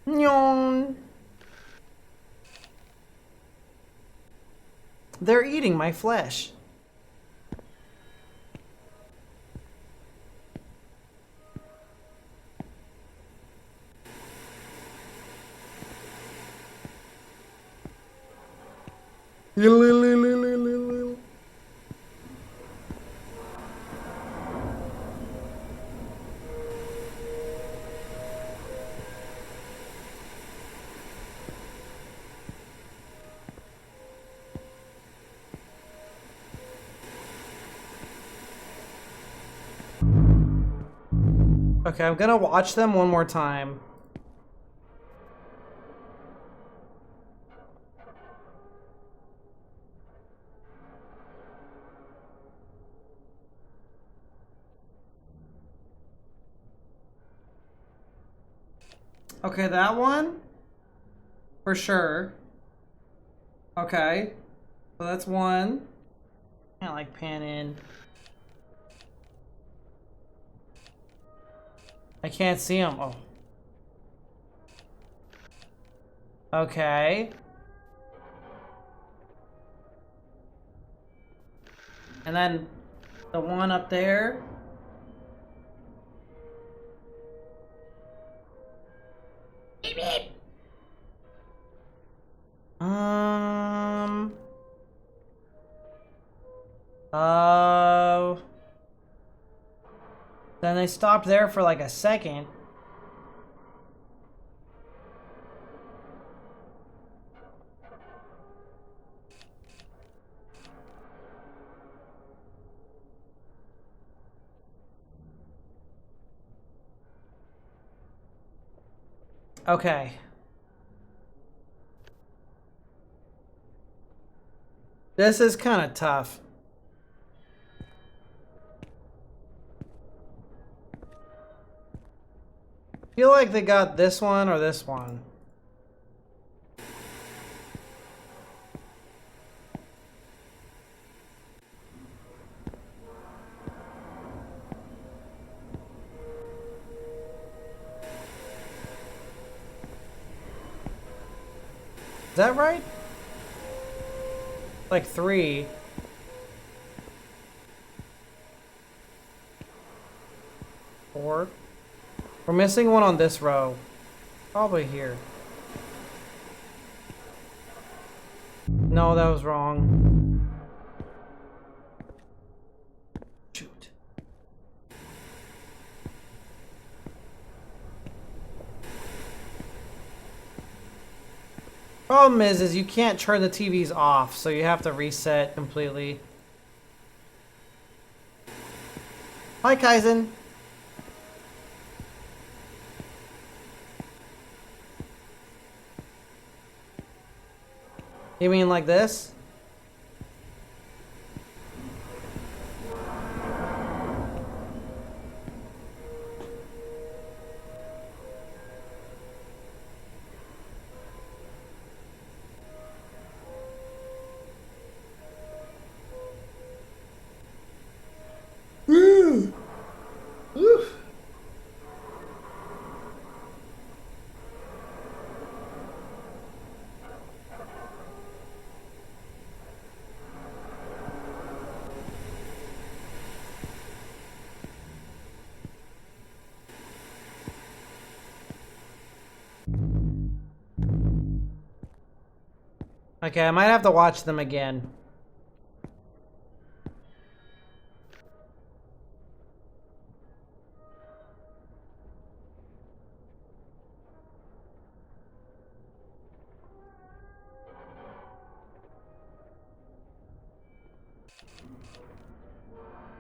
Nyon. They're eating my flesh. Okay, I'm gonna watch them one more time. Okay, that one? For sure. Okay. So that's one. Can't like pan in. I can't see them. Oh. Okay. And then the one up there. Beep, beep. Then they stopped there for like a second. Okay. This is kind of tough. I feel like they got this one or this one. Is that right? Like 3. Four. We're missing one on this row. Probably here. No, that was wrong. Shoot. Problem is you can't turn the TVs off, so you have to reset completely. Hi, Kaizen. You mean like this? Woo! Woo! Okay, I might have to watch them again.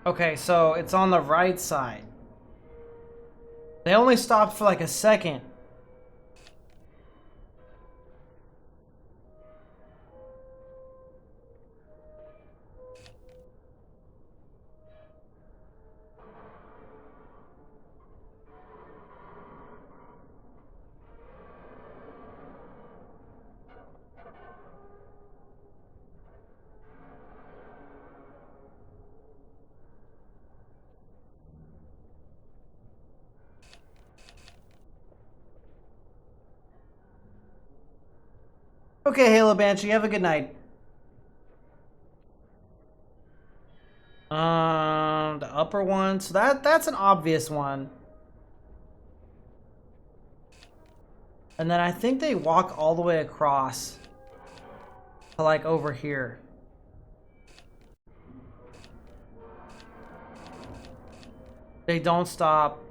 Okay, so it's on the right side. They only stopped for like a second. Okay, Halo Banshee, have a good night. The upper one. So that's an obvious one. And then I think they walk all the way across to like over here. They don't stop.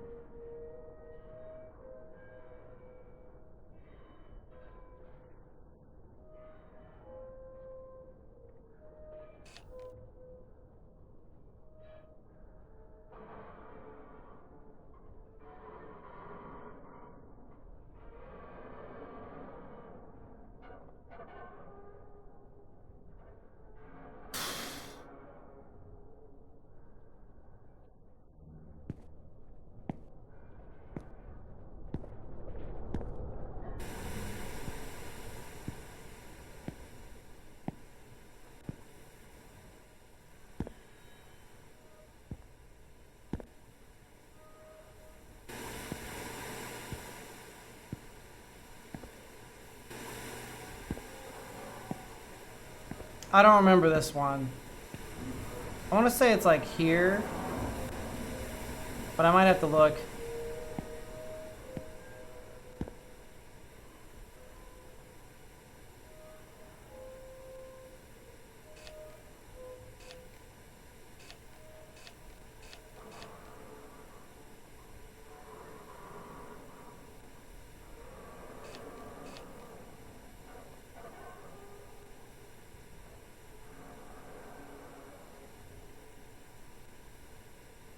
I don't remember this one. I want to say it's like here, but I might have to look.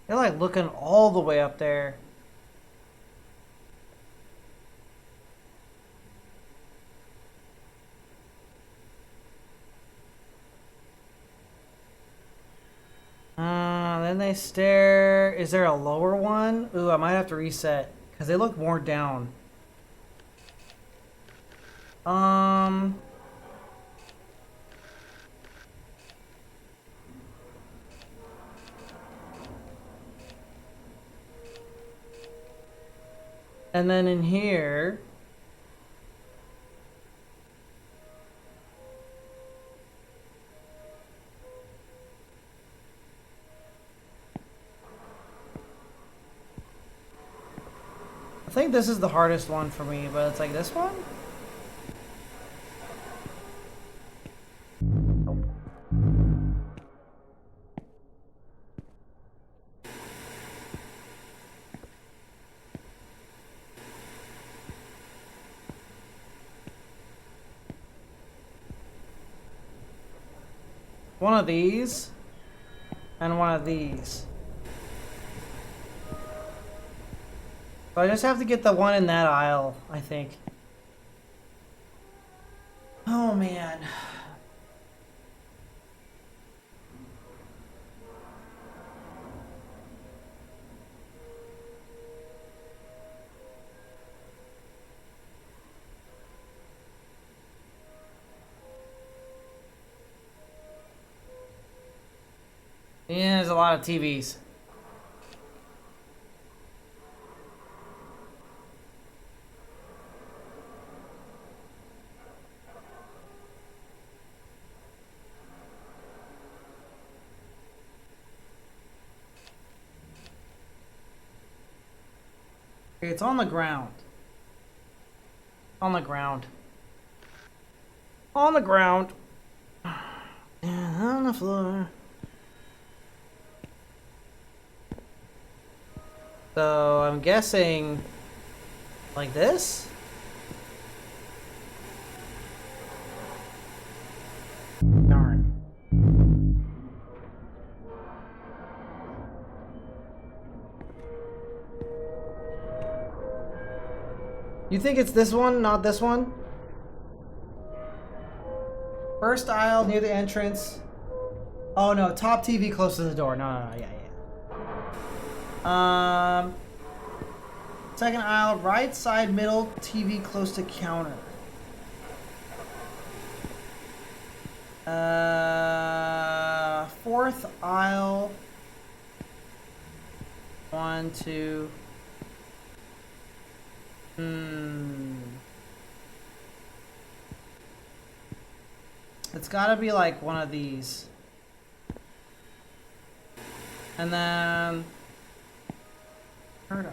They're like looking all the way up there. then they stare. Is there a lower one? Ooh, I might have to reset because they look more down. And then in here, I think this is the hardest one for me, but it's like this one? Nope. One of these and one of these. So I just have to get the one in that aisle, I think. Oh man. Yeah, there's a lot of TVs. Okay, it's on the ground. On the ground. On the ground. And on the floor. So I'm guessing like this? Darn. You think it's this one, not this one? First aisle near the entrance. Oh no, top TV close to the door. No, yeah. Second aisle, right side middle, TV close to counter. Fourth aisle. 1, 2. It's gotta be like one of these. And then third aisle.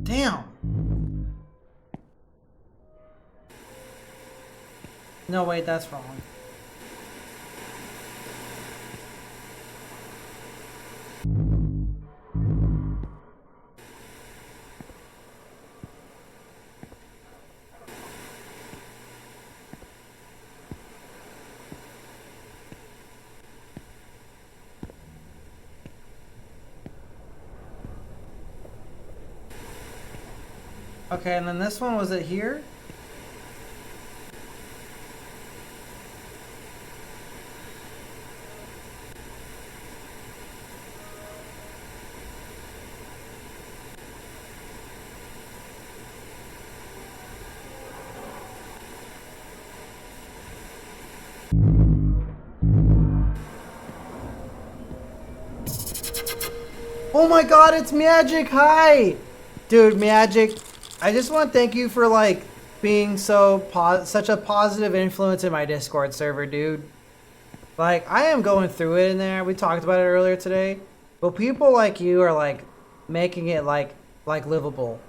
Damn. No, wait, that's wrong. Okay, and then this one, was it here? Oh my god, it's Magic! Hi! Dude, Magic, I just want to thank you for, like, being such a positive influence in my Discord server, dude. Like, I am going through it in there. We talked about it earlier today. But people like you are, like, making it, like livable.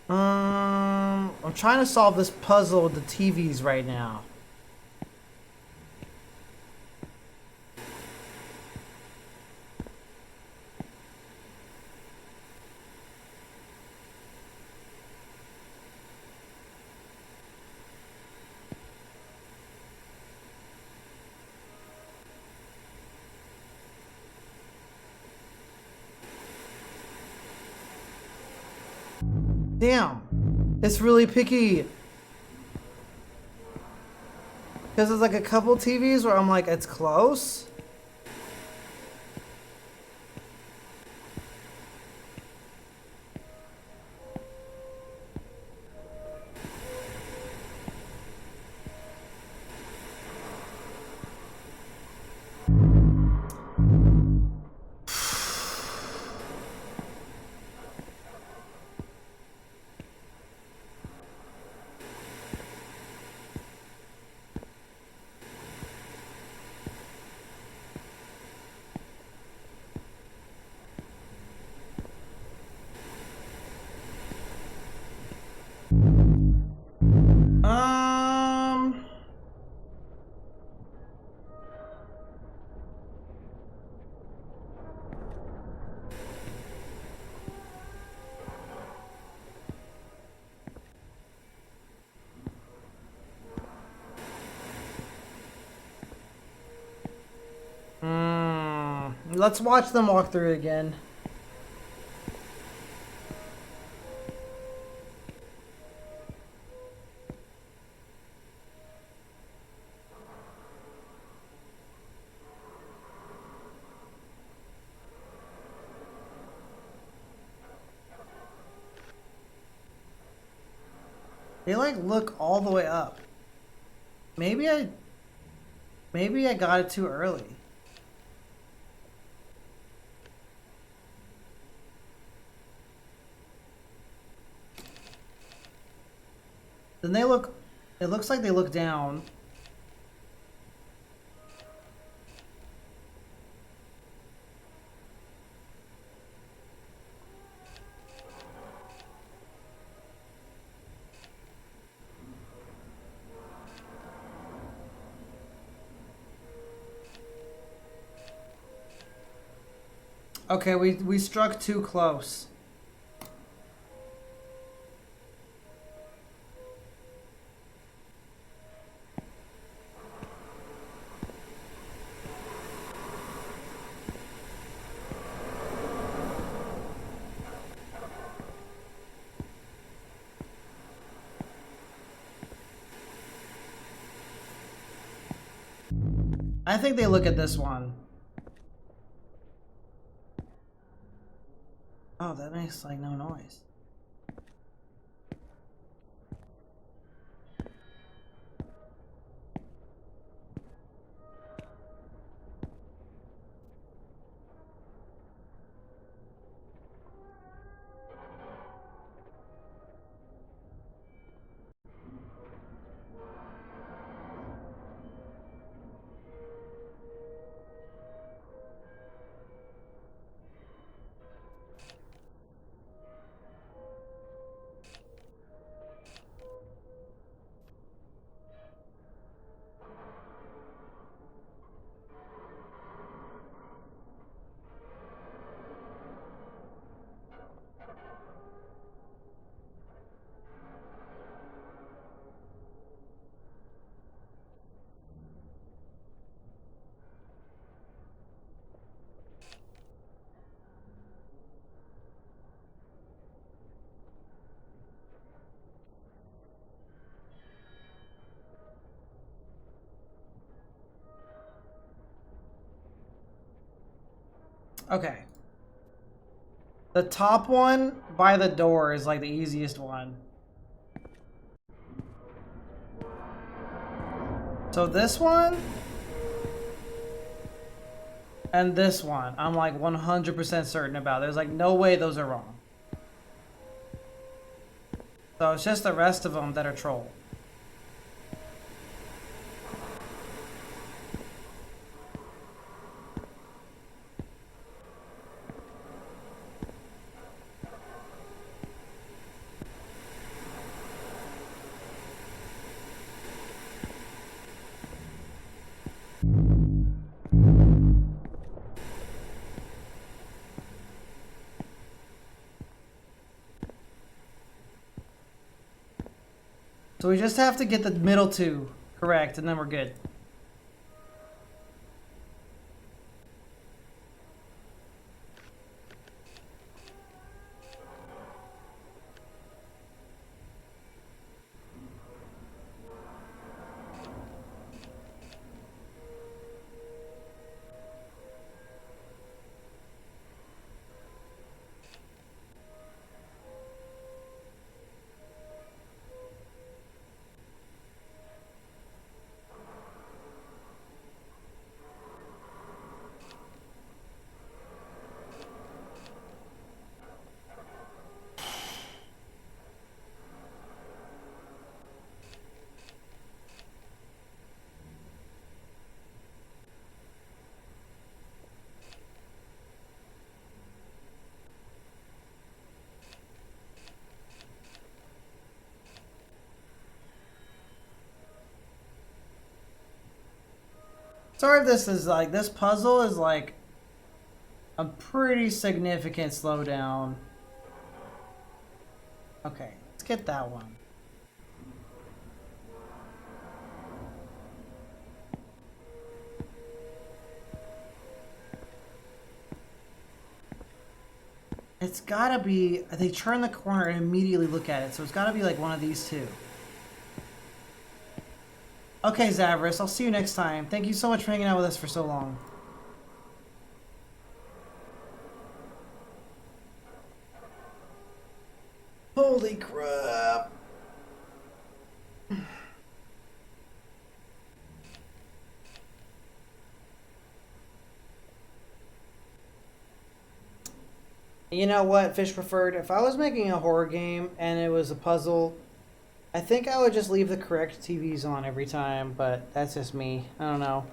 I'm trying to solve this puzzle with the TVs right now. Damn. It's really picky. Because there's like a couple TVs where I'm like, it's close. Um, let's watch them walk through it again. They like look all the way up. Maybe I got it too early. Then they look, it looks like they look down. Okay, we struck too close. I think they look at this one. Oh, that makes like no noise. Okay. The top one by the door is like the easiest one. So this one and this one, I'm like 100% certain about. There's like no way those are wrong. So it's just the rest of them that are troll. So we just have to get the middle two correct, and then we're good. Sorry if this is like, this puzzle is like a pretty significant slowdown. Okay, let's get that one. It's gotta be, they turn the corner and immediately look at it, so it's gotta be like one of these two. Okay, Zavris, I'll see you next time. Thank you so much for hanging out with us for so long. Holy crap. You know what, Fish Preferred? If I was making a horror game and it was a puzzle, I think I would just leave the correct TVs on every time, but that's just me. I don't know.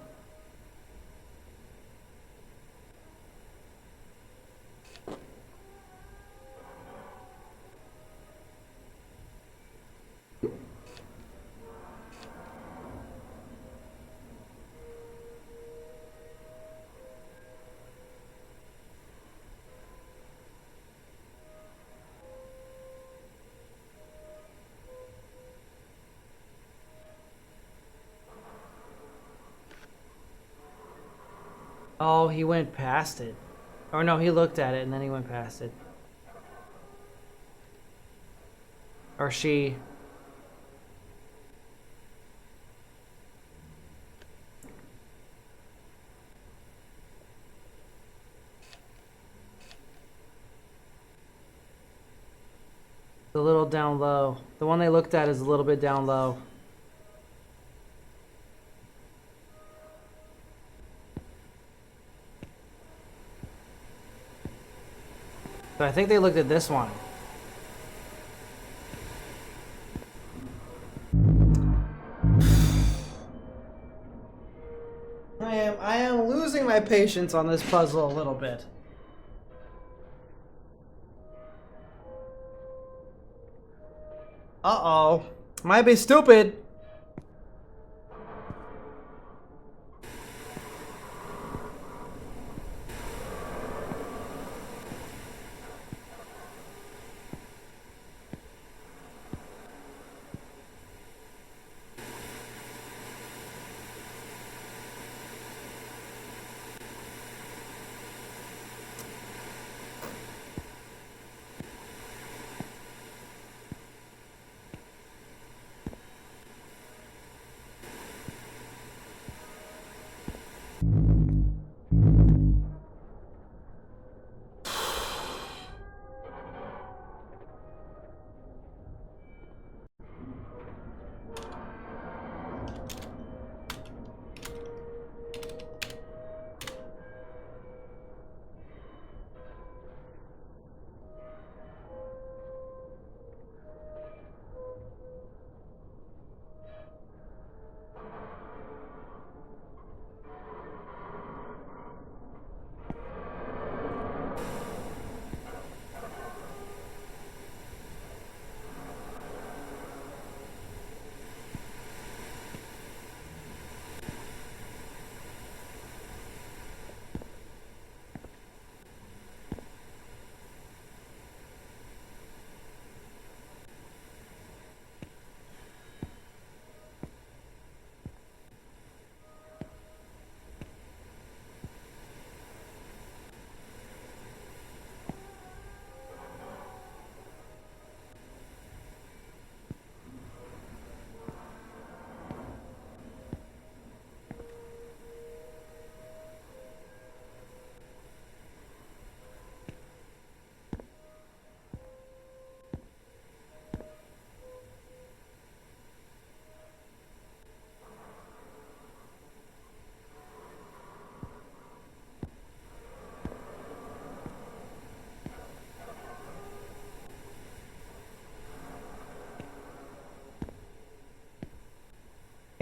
Oh, he went past it. Or no, he looked at it and then he went past it. Or she. A little down low. The one they looked at is a little bit down low. But I think they looked at this one. I am losing my patience on this puzzle a little bit. Uh-oh. Might be stupid.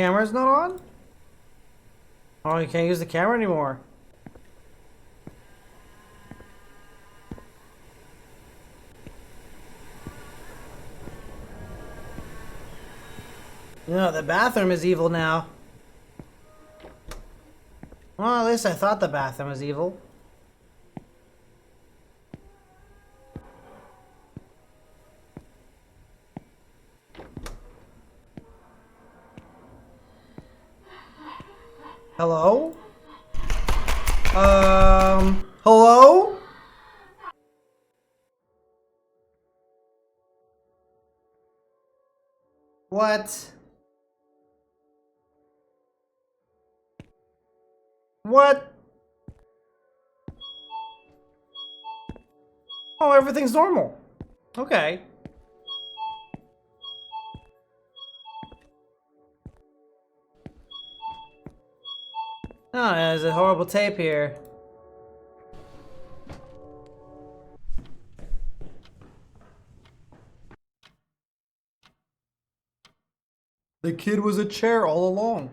Camera's not on? Oh, you can't use the camera anymore. No, the bathroom is evil now. Well, at least I thought the bathroom was evil. Hello? Hello? What? What? Oh, everything's normal. Okay. Oh, there's a horrible tape here. The kid was a chair all along.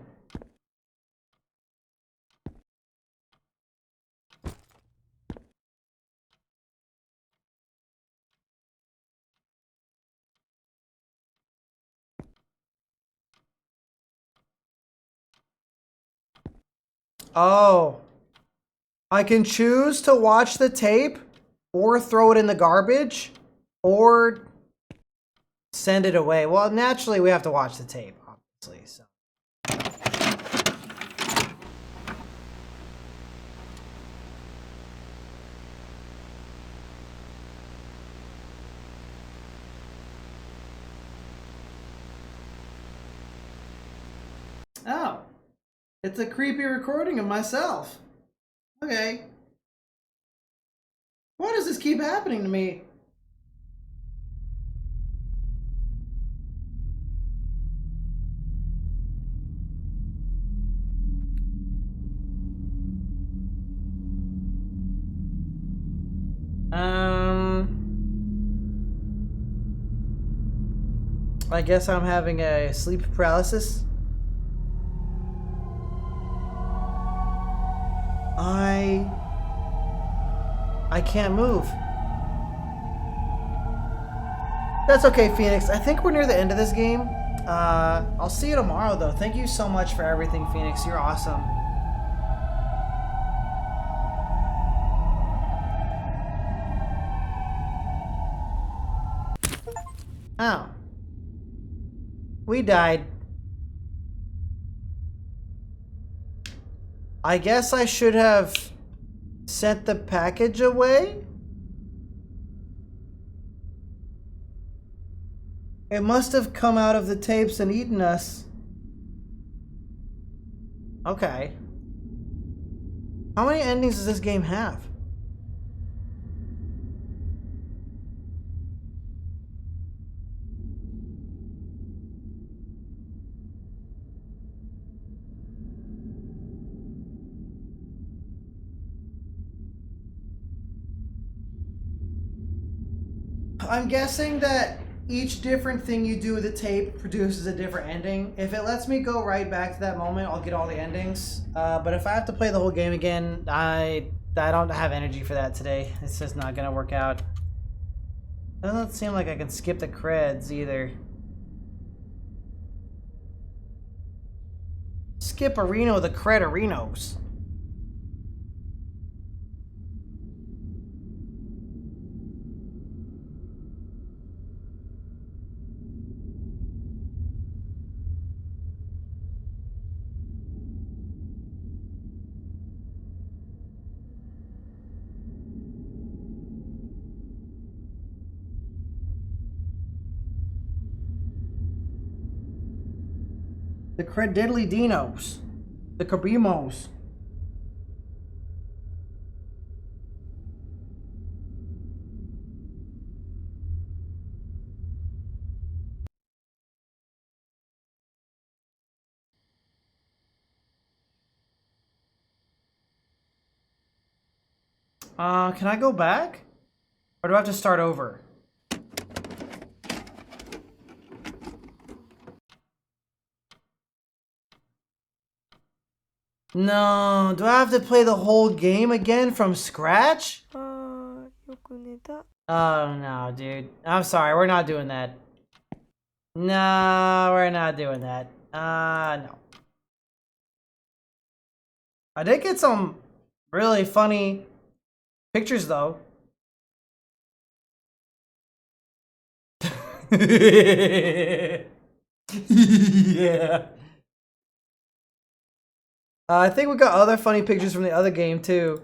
Oh. I can choose to watch the tape, or throw it in the garbage, or send it away. Well, naturally, we have to watch the tape, obviously. So. Oh, it's a creepy recording of myself. Okay. Why does this keep happening to me? I guess I'm having a sleep paralysis. I can't move. That's okay, Phoenix. I think we're near the end of this game. I'll see you tomorrow, though. Thank you so much for everything, Phoenix. You're awesome. Oh. We died. I guess I should have sent the package away? It must have come out of the tapes and eaten us. Okay. How many endings does this game have? I'm guessing that each different thing you do with the tape produces a different ending. If it lets me go right back to that moment, I'll get all the endings. But if I have to play the whole game again, I don't have energy for that today. It's just not gonna work out. Doesn't seem like I can skip the creds either. Skip Areno the Crederinos. The Crediddly Dinos. The Cabrimos. Can I go back? Or do I have to start over? No, do I have to play the whole game again from scratch? よく寝た。 Oh no, dude. I'm sorry, we're not doing that. No, we're not doing that. No. I did get some really funny pictures though. Yeah. I think we got other funny pictures from the other game too.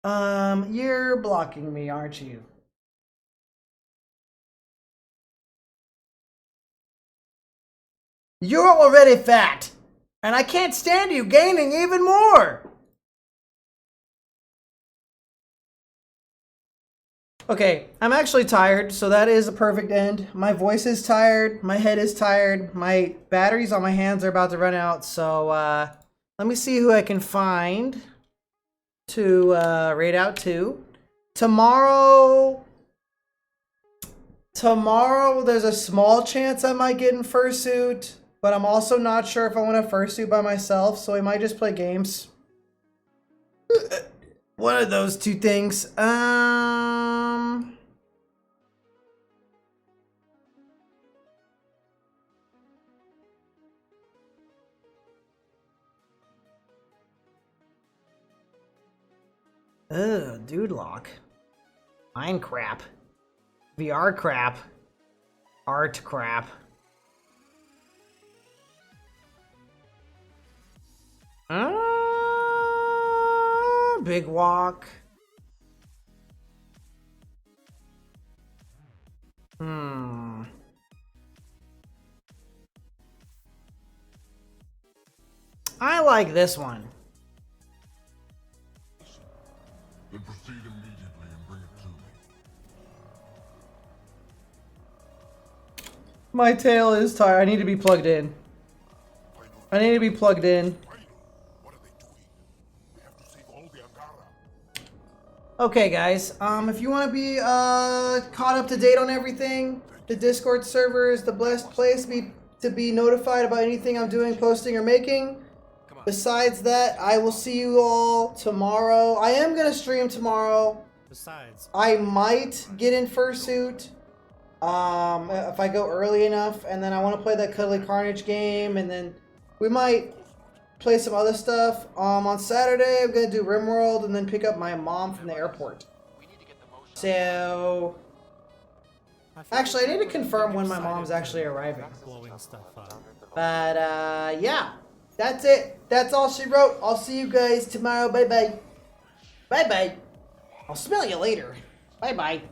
You're blocking me, aren't you? You're already fat, and I can't stand you gaining even more. Okay, I'm actually tired, so that is a perfect end. My voice is tired, my head is tired, my batteries on my hands are about to run out, so let me see who I can find to raid out to. Tomorrow, there's a small chance I might get in fursuit, but I'm also not sure if I want to fursuit by myself, so I might just play games. One of those two things. Ugh, dude lock. Mine crap. VR crap. Art crap. Big walk. I like this one. Then proceed immediately and bring it to me. My tail is tired. I need to be plugged in. I need to be plugged in. What are they doing? We have to save all the Angara. Okay, guys. If you want to be caught up to date on everything, the Discord server is the best place to be notified about anything I'm doing, posting, or making. Besides that, I will see you all tomorrow. I am gonna stream tomorrow. Besides, I might get in fursuit if I go early enough, and then I want to play that Cuddly Carnage game, and then we might play some other stuff. On Saturday, I'm gonna do RimWorld, and then pick up my mom from the airport. So, actually, I need to confirm when my mom's actually arriving. blowing stuff up. But yeah, that's it. That's all she wrote. I'll see you guys tomorrow. Bye bye. Bye bye. I'll smell you later. Bye bye.